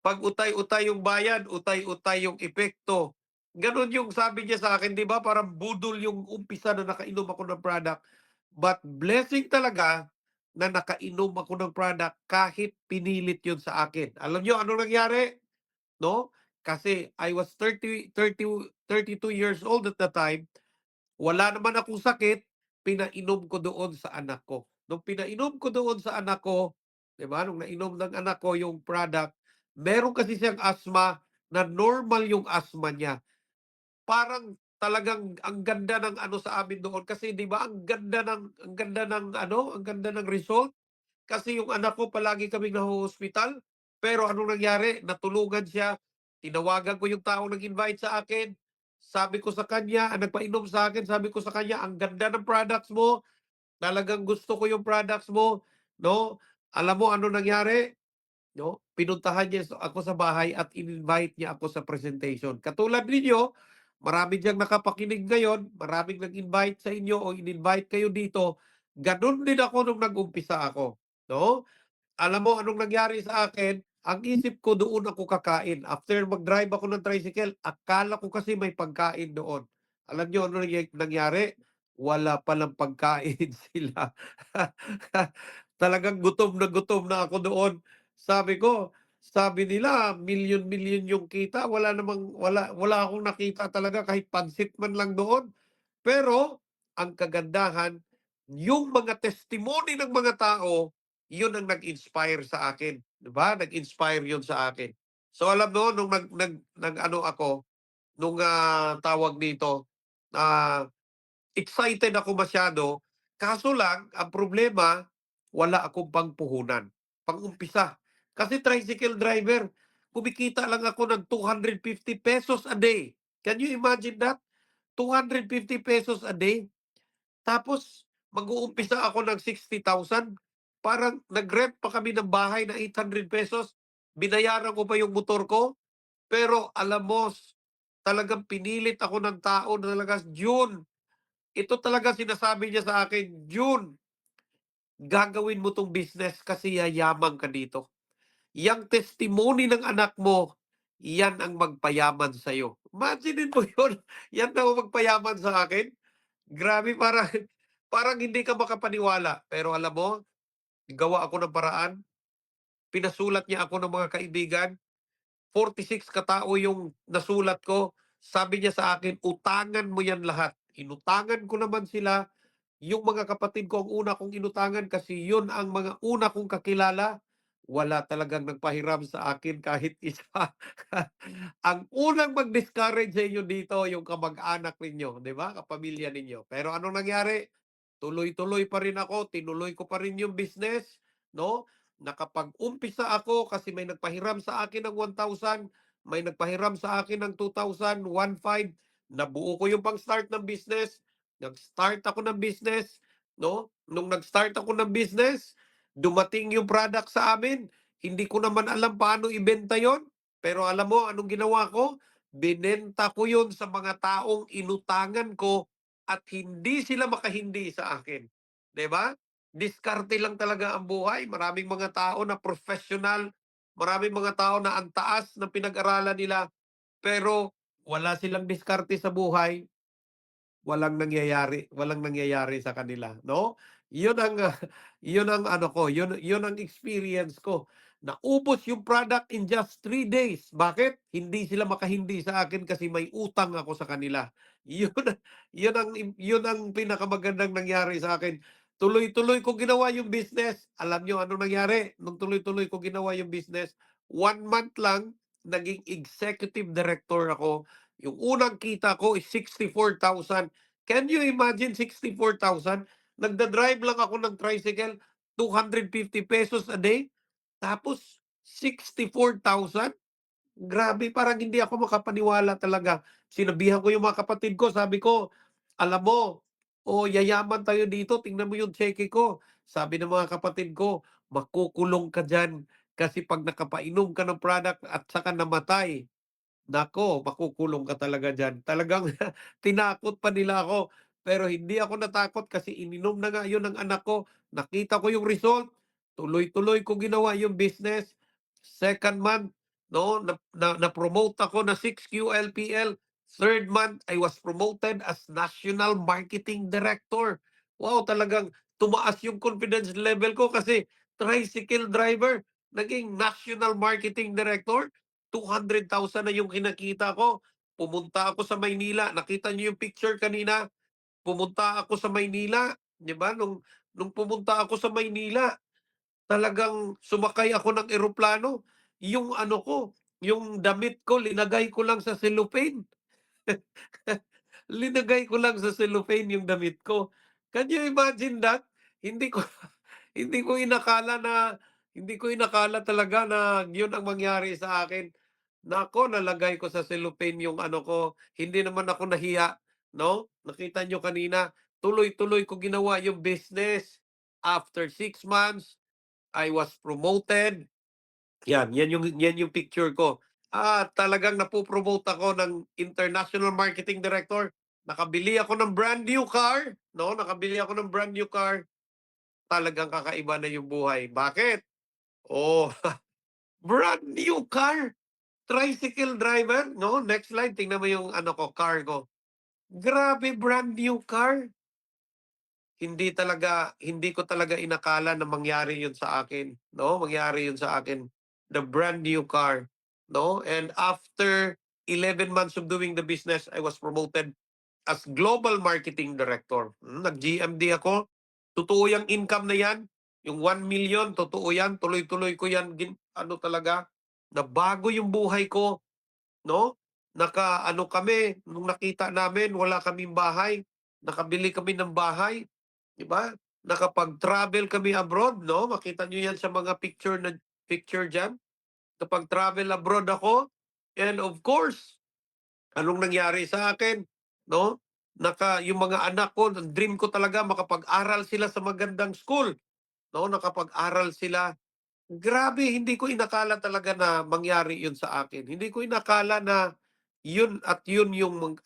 Pag utay-utay yung bayad, utay-utay yung epekto. Ganon yung sabi niya sa akin, di ba? Parang budol yung umpisa na nakainom ako ng product. But blessing talaga na nakainom ako ng product kahit pinilit yun sa akin. Alam niyo ano nangyari? No? Kasi I was 32 years old at the time. Wala naman akong sakit, pinainom ko doon sa anak ko. Nung pinainom ko doon sa anak ko, 'di ba? Nung nainom ng anak ko yung product, meron kasi siyang asthma na normal yung asthma niya. Parang talagang ang ganda ng ano sa amin doon kasi 'di ba ang ganda ng result kasi yung anak ko palagi kaming naho-hospital pero anong nangyari? Natulungan siya. Tinawagan ko yung taong nag-invite sa akin. Sabi ko sa kanya, nagpainom sa akin, sabi ko sa kanya, "Ang ganda ng products mo, talagang gusto ko yung products mo." 'No? Alam mo ano nangyari? 'No, pinuntahan niya ako sa bahay at in-invite niya ako sa presentation. Katulad ninyo, marami diyang nakapakinig ngayon, maraming nag-invite sa inyo o in-invite kayo dito, gano'n din ako nung nag-umpisa ako, 'no? Alam mo anong nangyari sa akin? Ang isip ko doon ako kakain. After mag-drive ako ng tricycle, akala ko kasi may pagkain doon. Alam niyo ano nangyari? Wala palang pagkain sila. Talagang gutom na ako doon. Sabi nila milyon-milyon yung kita, wala akong nakita talaga kahit pansit man lang doon. Pero ang kagandahan, yung mga testimony ng mga tao, yun ang nag-inspire sa akin, 'di ba? Nag-inspire yun sa akin. So alam mo nung nag-ano ako, nung, tawag dito, ah, excited ako masyado, kaso lang ang problema, wala akong pangpuhunan, pang-umpisa. Kasi tricycle driver, kumikita lang ako ng ₱250 a day. Can you imagine that? ₱250 a day. Tapos mag-uumpisa ako ng 60,000. Parang nag-rent pa kami ng bahay na ₱800. Binayaran ko pa yung motor ko. Pero alam mo, talagang pinilit ako ng tao na talaga, "June," ito talaga sinasabi niya sa akin, "June, gagawin mo 'tong business kasi yayaman ka dito. Yang testimony ng anak mo, yan ang magpayaman sa'yo." Imaginin mo yun, yan daw ang magpayaman sa akin. Grabe, parang parang hindi ka makapaniwala. Pero alam mo, gawa ako ng paraan, pinasulat niya ako ng mga kaibigan, 46 katao yung nasulat ko. Sabi niya sa akin, "Utangan mo yan lahat." Inutangan ko naman sila. Yung mga kapatid ko ang una kong inutangan kasi yun ang mga una kong kakilala. Wala talagang nagpahiram sa akin kahit isa. Ang unang mag-discourage sa inyo dito yung kamag-anak ninyo, 'di ba, kapamilya ninyo. Pero anong nangyari? Tuloy-tuloy pa rin ako, tinuloy ko pa rin yung business, 'no? Nakapag-umpisa ako kasi may nagpahiram sa akin ng 1,000, may nagpahiram sa akin ng 2,000, 1,500. Nabuo ko yung pang-start ng business. Nag-start ako ng business, 'no? Nung nag-start ako ng business, dumating yung product sa amin. Hindi ko naman alam paano ibenta yon. Pero alam mo anong ginawa ko? Binenta ko yun sa mga taong inutangan ko at hindi sila makahindi sa akin. 'Di ba? Diskarte lang talaga ang buhay. Maraming mga tao na professional, maraming mga tao na ang taas ng pinag-aralan nila, pero wala silang diskarte sa buhay, walang nangyayari sa kanila, 'no? 'Yun ang, 'yun ang ano ko, 'yun ang experience ko. Naubos yung product in just 3 days. Bakit? Hindi sila makahindi sa akin kasi may utang ako sa kanila. 'Yun 'yun ang pinakamagandang nangyari sa akin. Tuloy-tuloy ko ginawa yung business. Alam niyo anong nangyari nung tuloy-tuloy ko ginawa yung business? 1 month lang, naging executive director ako. Yung unang kita ko is 64,000. Can you imagine 64,000? Nagda-drive lang ako ng tricycle, ₱250 a day, tapos 64,000? Grabe, parang hindi ako makapaniwala talaga. Sinabihan ko yung mga kapatid ko, sabi ko, "Alam mo, oh, yayaman tayo dito, tingnan mo yung cheque ko." Sabi ng mga kapatid ko, "Makukulong ka diyan kasi 'pag nakapainom ka ng product at saka namatay, nako, makukulong ka talaga diyan." Talagang tinakot pa nila ako, pero hindi ako natakot kasi ininom na nga 'yun ng anak ko. Nakita ko yung result, tuloy-tuloy ko ginawa yung business. Second month, 'no, na-promote ako na 6 QLPL. Third month, I was promoted as National Marketing Director. Wow, talagang tumaas yung confidence level ko kasi tricycle driver, naging National Marketing Director. 200,000 na yung kinakita ko. Pumunta ako sa Maynila, nakita niyo yung picture kanina, pumunta ako sa Maynila, 'di ba? Nung pumunta ako sa Maynila, talagang sumakay ako ng eroplano, yung ano ko, yung damit ko linagay ko lang sa cellophane. Linagay ko lang sa cellophane yung damit ko. Can you imagine that? Hindi ko hindi ko inakala talaga na yun ang mangyari sa akin. Nako, nalagay ko sa cellophane yung ano ko, hindi naman ako nahiya, no? Nakita nyo kanina, tuloy-tuloy ko ginawa yung business. After 6 months, I was promoted. Yan yung picture ko. Talagang napo-promote ako ng International Marketing Director. Nakabili ako ng brand new car, no? Nakabili ako ng brand new car. Talagang kakaiba na yung buhay. Bakit? Oh, brand new car. Tricycle driver, no? Next slide, tingnan mo yung ano ko, car ko. Grabe, brand new car. Hindi ko talaga inakala na mangyari 'yun sa akin, no? Mangyari 'yun sa akin. The brand new car, no? And after 11 months of doing the business, I was promoted as Global Marketing Director. Nag-GMD ako. Totoo yung income na 'yan. Yung 1 million, totoo 'yan. Tuloy-tuloy ko 'yan. Ano talaga, nabago yung buhay ko, no? Ano kami, nung nakita namin, wala kaming bahay. Nakabili kami ng bahay. 'Di ba? Nakapag-travel kami abroad, no? Makita niyo 'yan sa mga picture diyan. Kapag travel abroad ako, and of course, anong nangyari sa akin, no? Yung mga anak ko, ang dream ko talaga makapag-aral sila sa magandang school, no? Nakapag-aral sila. Grabe, hindi ko inakala talaga na mangyari 'yun sa akin. Hindi ko inakala na 'yun yung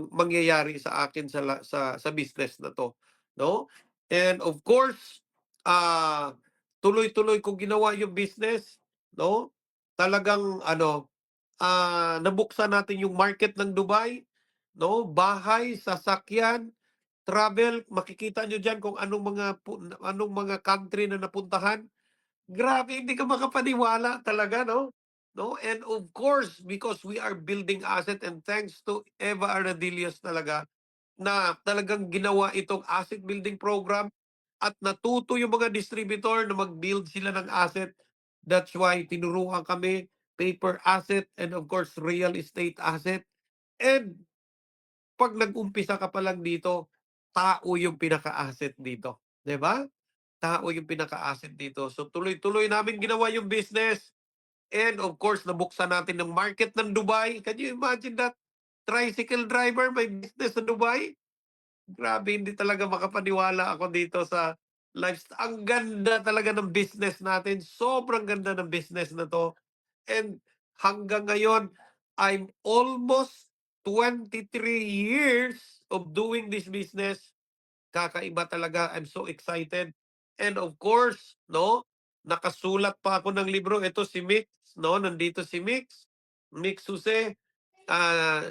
mangyayari sa akin sa business na 'to, no? And of course, ah, tuloy-tuloy kong ginawa yung business, no? Talagang nabuksan natin yung market ng Dubai, no? Bahay, sasakyan, travel, makikita nyo diyan kung anong mga country na napuntahan. Grabe, hindi ka makapaniwala talaga, no? No? And of course, because we are building asset, and thanks to Eva Aradillos talaga, na talagang ginawa itong asset building program at natuto yung mga distributor na mag-build sila ng asset. That's why tinuruan kami paper asset and of course real estate asset. And pag nag-umpisa ka pa lang dito, tao yung pinaka-asset dito. 'Di ba? Tao yung pinaka-asset dito. So tuloy-tuloy namin ginawa yung business. And of course, nabuksan natin ng market ng Dubai. Can you imagine that? Tricycle driver, may business sa Dubai? Grabe, hindi talaga makapaniwala ako dito sa lifestyle. Ang ganda talaga ng business natin. Sobrang ganda ng business na to. And hanggang ngayon, I'm almost 23 years of doing this business. Kakaiba talaga. I'm so excited. And of course, no, nakasulat pa ako ng libro. Ito si Mix, no? Nandito si Mix. Mix Jose.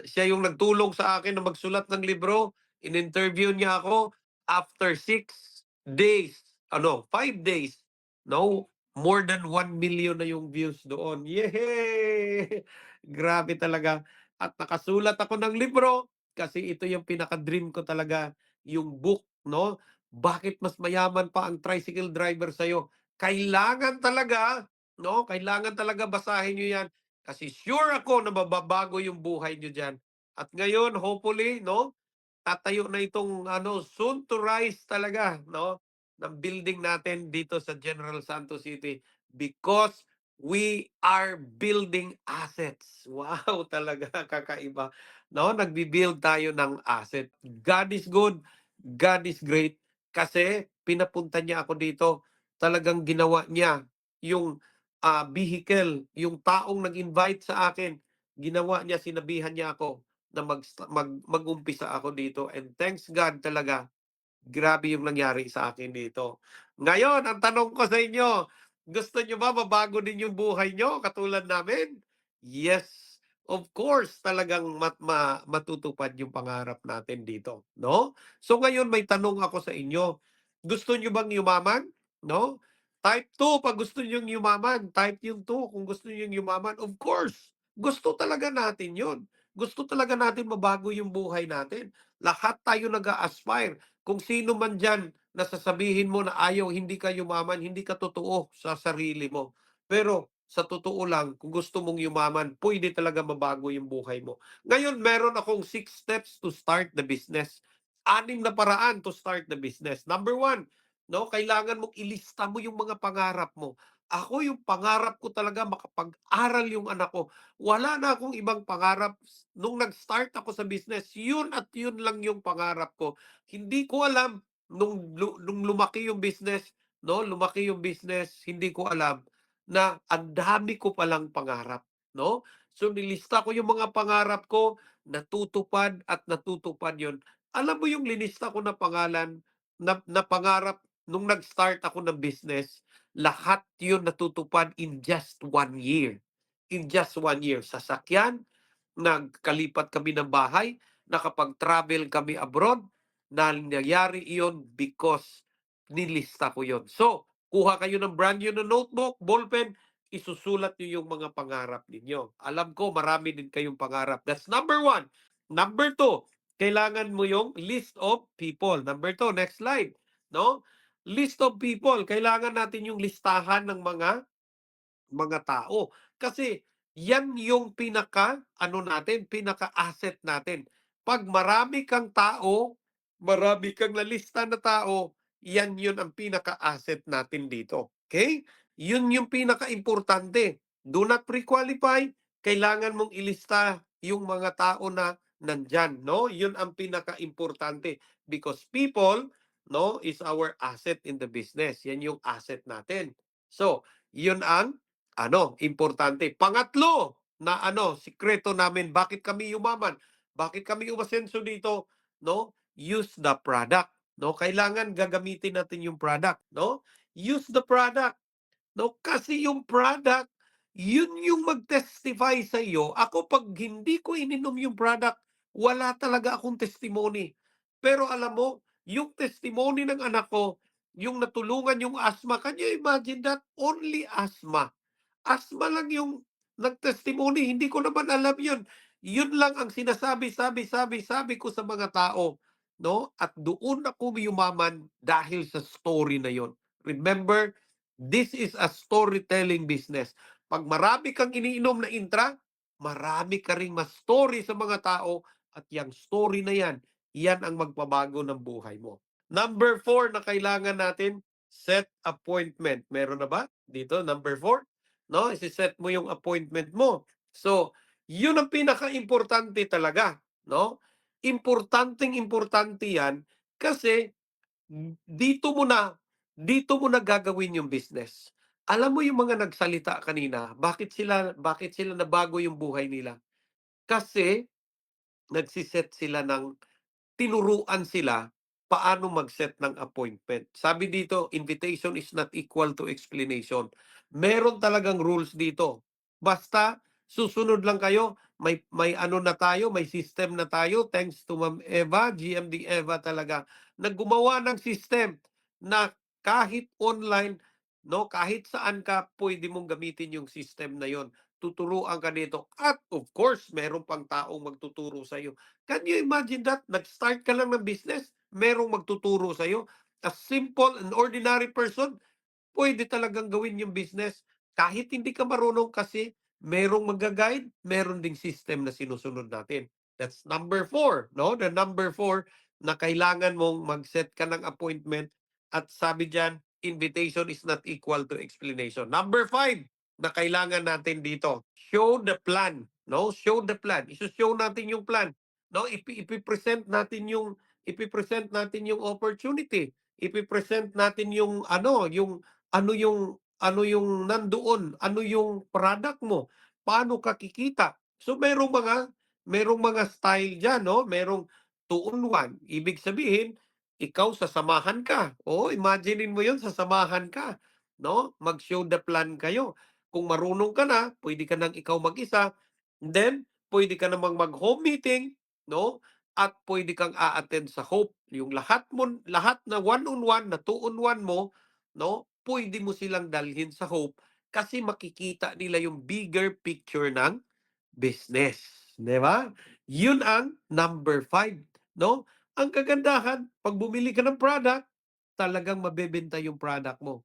Siya yung nagtulong sa akin na magsulat ng libro. In-interview niya ako after 6 days. 5 days. No, more than 1 million na yung views doon. Yay! Grabe talaga. At nakasulat ako ng libro kasi ito yung pinaka-dream ko talaga, yung book, no? Bakit mas mayaman pa ang tricycle driver sa'yo? Kailangan talaga, no? Kailangan talaga basahin nyo yan kasi sure ako na mababago yung buhay nyo dyan. At ngayon, hopefully, no? Tatayo na itong soon to rise talaga, no? Ng building natin dito sa General Santos City because we are building assets. Wow, talaga kakaiba. No, nagbi-build tayo ng asset. God is good, God is great kasi pinapunta niya ako dito. Talagang ginawa niya yung vehicle, yung taong nag-invite sa akin. Ginawa niya, sinabihan niya ako na mag-umpisa ako dito, and thanks God talaga, grabe yung nangyari sa akin dito. Ngayon, ang tanong ko sa inyo, gusto nyo ba mabago din yung buhay nyo katulad namin? Yes, of course, talagang matutupad yung pangarap natin dito, no? So ngayon may tanong ako sa inyo. Gusto nyo bang yumaman? No? Type 2 pag gusto nyo yumaman. Type yung 2 kung gusto nyo yumaman. Of course, gusto talaga natin yun. Gusto talaga natin mabago yung buhay natin. Lahat tayo nag-a-aspire. Kung sino man dyan na sasabihin mo na ayaw, hindi ka yumaman, hindi ka totoo sa sarili mo. Pero sa totoo lang, kung gusto mong yumaman, pwede talaga mabago yung buhay mo. Ngayon, meron akong 6 steps to start the business. 6 na paraan to start the business. Number 1, no, kailangan mong ilista mo yung mga pangarap mo. Ako yung pangarap ko talaga makapag-aral yung anak ko. Wala na akong ibang pangarap. Nung nag-start ako sa business, yun at yun lang yung pangarap ko. Hindi ko alam nung lumaki yung business, no? Lumaki yung business, hindi ko alam na ang dami ko palang pangarap, no? So nilista ko yung mga pangarap ko, natutupad at natutupad yun. Alam mo yung linista ko na pangalan, na pangarap nung nag-start ako ng business, lahat yun natutupad in just 1 year. In just 1 year. Sasakyan, nagkalipat kami ng bahay, nakapag-travel kami abroad, nangyayari iyon because nilista ko yon. So, kuha kayo ng brand new na notebook, ballpen, isusulat niyo yung mga pangarap ninyo. Alam ko, marami din kayong pangarap. That's number 1. Number 2, kailangan mo yung list of people. Number 2, next slide. No? List of people. Kailangan natin yung listahan ng mga tao. Kasi yan yung pinaka-asset natin. Pag marami kang tao, marami kang nalista na tao, yan yun ang pinaka-asset natin dito. Okay? Yun yung pinaka-importante. Do not pre-qualify. Kailangan mong ilista yung mga tao na nandyan. No? Yun ang pinaka-importante. Because people, no, is our asset in the business. Yan yung asset natin. So, yun ang importante. Pangatlo na sikreto namin, bakit kami yumaman, bakit kami umasenso dito, no? Use the product, no? Kailangan gagamitin natin yung product, no? Use the product, no? Kasi yung product, yun yung mag-testify sa iyo. Ako, pag hindi ko ininom yung product, wala talaga akong testimony. Pero alam mo, yung testimony ng anak ko, yung natulungan yung asthma, can you imagine that? Only asthma. Asthma lang yung nag-testimony, hindi ko naman alam yun. Yun lang ang sabi ko sa mga tao, no? At doon ako yumaman dahil sa story na yon. Remember, this is a storytelling business. Pag marami kang iniinom na intra, marami ka ring mas story sa mga tao at yung story na yan ang magpabago ng buhay mo. Number 4 na kailangan natin, set appointment. Meron na ba dito? Number 4? No, isi-set mo yung appointment mo. So, yun ang pinaka-importante talaga, no? Importanteng-importante 'yan kasi dito mo na gagawin yung business. Alam mo yung mga nagsalita kanina, bakit sila nabago yung buhay nila? Kasi nagsiset sila ng tinuruan sila paano mag-set ng appointment. Sabi dito, invitation is not equal to explanation. Meron talagang rules dito. Basta susunod lang kayo, may ano na tayo, may system na tayo thanks to Ma'am Eva, GMD Eva talaga. Naggumawa ng system na kahit online, no, kahit saan ka pwede mong gamitin yung system na yon. Tuturuan ka dito. At of course, meron pang taong magtuturo sa iyo. Can you imagine that? Nag-start ka lang ng business, merong magtuturo sa'yo. A simple and ordinary person, pwede talagang gawin yung business kahit hindi ka marunong kasi merong mag-guide, meron ding system na sinusunod natin. That's number 4, no? The number 4 na kailangan mong mag-set ka ng appointment at sabi diyan, invitation is not equal to explanation. Number 5 na kailangan natin dito, show the plan, no? Show the plan. Iso-show natin yung plan, no? Ipipresent natin yung opportunity. Ipipresent natin yung ano yung nandoon, ano yung product mo, paano ka kikita. So merong mga style diyan, no? Merong 2-on-1. Ibig sabihin, ikaw sasamahan ka. Oh, imaginein mo 'yon, sasamahan ka, no? Mag-show the plan kayo. Kung marunong ka na, pwede ka nang ikaw mag-isa. Then, pwede ka namang mag-home meeting, no? At pwede kang a-attend sa Hope. Yung lahat na 1-on-1 na 2-on-1 mo, no? Pwede mo silang dalhin sa Hope kasi makikita nila yung bigger picture ng business, 'di ba? Yun ang number 5, no? Ang kagandahan, pag bumili ka ng product, talagang mabebenta yung product mo.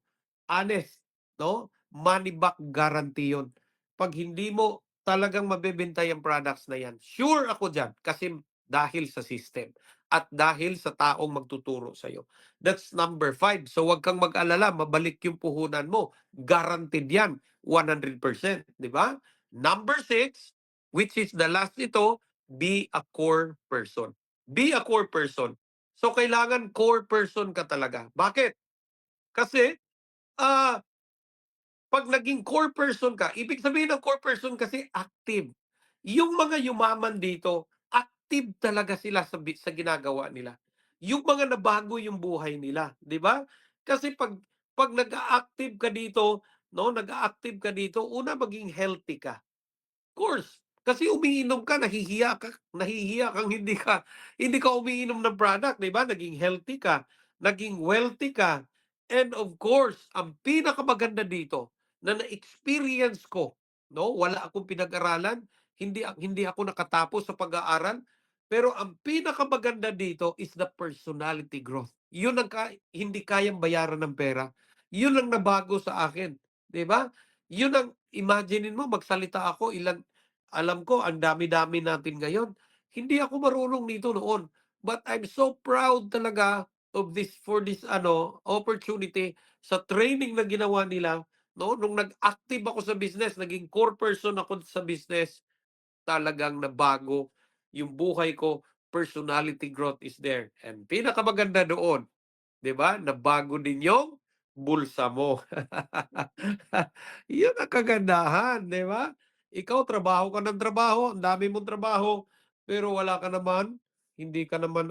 Honest, no? Money back guarantee yun. Pag hindi mo talagang mabebenta yung products na yan, sure ako dyan kasi dahil sa system. at dahil sa taong magtuturo sa'yo. That's number 5. So wag kang mag-alala, mabalik yung puhunan mo. Guaranteed yan, 100%. Di ba? Number 6, which is the last nito, be a core person. Be a core person. So kailangan core person ka talaga. Bakit? Kasi, ah, pag naging core person ka, ibig sabihin ng core person kasi active. Yung mga yumaman dito, active talaga sila sa ginagawa nila. Yung mga nabago yung buhay nila, 'di ba? Kasi pag nag-active ka dito, no, nag-active ka dito, una maging healthy ka. Course, kasi umiinom ka, nahihiya kang hindi ka umiinom ng product, 'di ba? Naging healthy ka, naging wealthy ka. And of course, ang pinakamaganda dito na na-experience ko, no? Wala akong pinag-aralan, hindi ako nakatapos sa pag-aaral, pero ang pinakamaganda dito is the personality growth. 'Yun ang hindi kayang bayaran ng pera. 'Yun ang nabago sa akin, 'di ba? 'Yun ang Imaginin mo magsalita ako alam ko ang dami-dami natin ngayon. Hindi ako marunong nito noon. But I'm so proud talaga of this opportunity sa training na ginawa nila, no? Nung nag-active ako sa business, naging core person ako sa business, talagang nabago yung buhay ko. Personality growth is there. And pinakamaganda doon, 'di ba? Nabago din yung bulsa mo. 'Yun ang kagandahan, 'di ba? Ikaw trabaho ka ng trabaho, ang dami mong trabaho, pero wala ka naman, hindi ka naman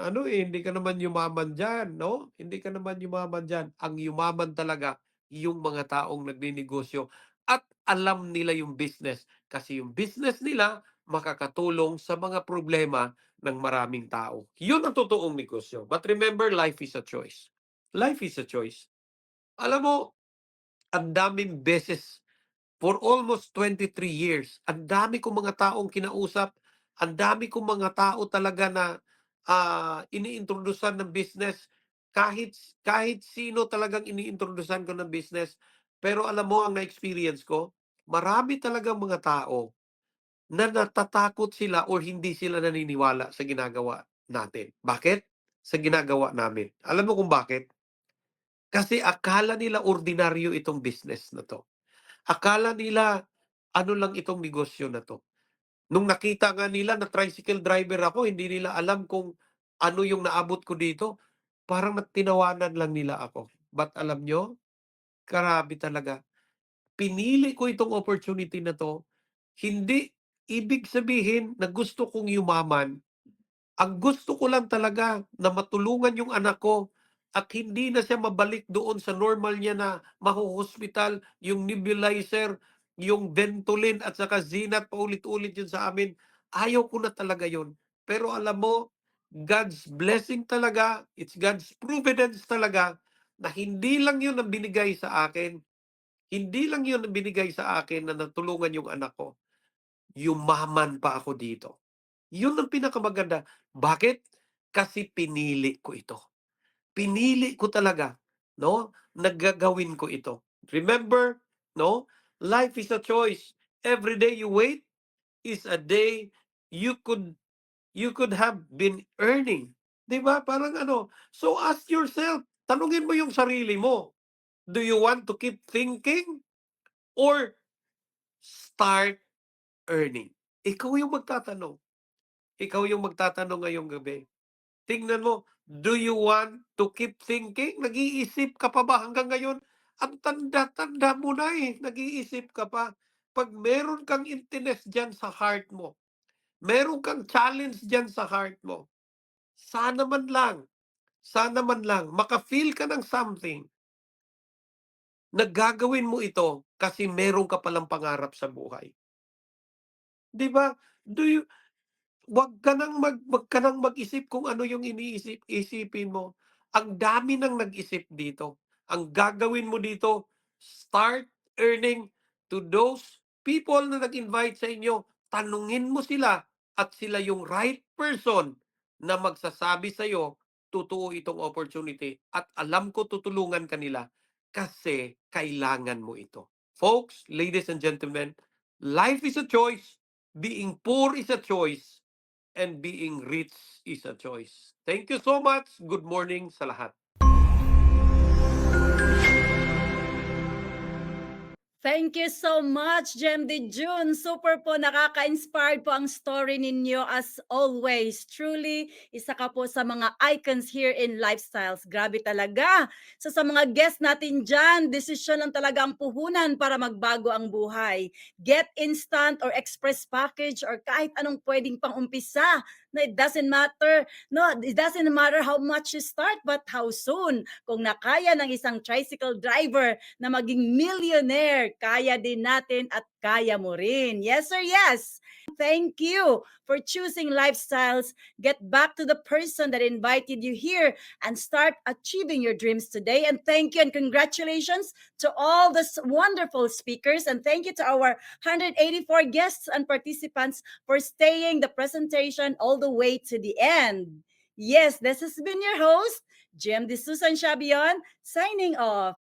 yumaman diyan, no? Hindi ka naman yumaman diyan. Ang yumaman talaga yung mga taong nagninegosyo at alam nila yung business, kasi yung business nila makakatulong sa mga problema ng maraming tao. 'Yun ang totoong negosyo. But remember, life is a choice. Life is a choice. Alam mo, ang daming beses for almost 23 years, ang dami kong mga taong kinausap, ang dami kong mga tao talaga na iniintrodusan ng business, kahit sino talagang iniintrodusan ko ng business. Pero alam mo ang na-experience ko, marami talagang mga tao na natatakot sila or hindi sila naniniwala sa ginagawa natin. Bakit? Sa ginagawa namin. Alam mo kung bakit? Kasi akala nila ordinaryo itong business na 'to. Akala nila ano lang itong negosyo na 'to. Nung nakita nga nila na tricycle driver ako, hindi nila alam kung ano yung naabot ko dito, parang tinawanan lang nila ako. But alam nyo, grabe talaga. Pinili ko itong opportunity na 'to, hindi ibig sabihin na gusto kong yumaman. Ang gusto ko lang talaga na matulungan yung anak ko at hindi na siya mabalik doon sa normal niya na maho-hospital, yung nebulizer, yung Ventolin at saka Zinat, paulit-ulit yun sa amin. Ayaw ko na talaga yun. Pero alam mo, God's blessing talaga, it's God's providence talaga na hindi lang yun ang binigay sa akin. Hindi lang yun ang binigay sa akin na natulungan yung anak ko. Yumaman pa ako dito. Yun ang pinakamaganda. Bakit? Kasi pinili ko ito. Pinili ko talaga, no? Naggagawin ko ito. Remember, no? Life is a choice. Every day you wait is a day you could have been earning. 'Di ba? Parang ano. So ask yourself, tanungin mo yung sarili mo. Do you want to keep thinking or start earning? Ikaw yung magtatanong. Ikaw yung magtatanong ngayong gabi. Tingnan mo, do you want to keep thinking? Nag-iisip ka pa ba hanggang ngayon? Ang tanda-tanda mo na eh, nag-iisip ka pa. Pag meron kang interest dyan sa heart mo, meron kang challenge dyan sa heart mo, sana man lang, maka-feel ka ng something na gagawin mo ito kasi meron ka palang pangarap sa buhay. Di ba? Do you, wag ka nang mag-isip kung ano yung isipin mo. Ang dami nang nag-isip dito. Ang gagawin mo dito, start earning to those people na nag-invite sa inyo. Tanungin mo sila at sila yung right person na magsasabi sa iyo, totoo itong opportunity at alam ko tutulungan kanila kasi kailangan mo ito. Folks, ladies and gentlemen, life is a choice. Being poor is a choice. and being rich is a choice. Thank you so much. Good morning sa lahat. Thank you so much, Gemdy June. Super po, nakaka-inspired po ang story ninyo as always. Truly, isa ka po sa mga icons here in Lifestyles. Grabe talaga. So sa mga guests natin dyan, desisyon lang talaga ang puhunan para magbago ang buhay. Get instant or express package or kahit anong pwedeng pang-umpisa. No, it doesn't matter. No, it doesn't matter how much you start, but how soon. Kung nakaya ng isang tricycle driver na maging millionaire, kaya din natin at kaya mo rin. Yes or yes? Thank you for choosing Lifestyles. Get back to the person that invited you here and start achieving your dreams today. And thank you and congratulations to all the wonderful speakers. And thank you to our 184 guests and participants for staying the presentation all the way to the end. Yes, this has been your host, GMD Susan Shabion, signing off.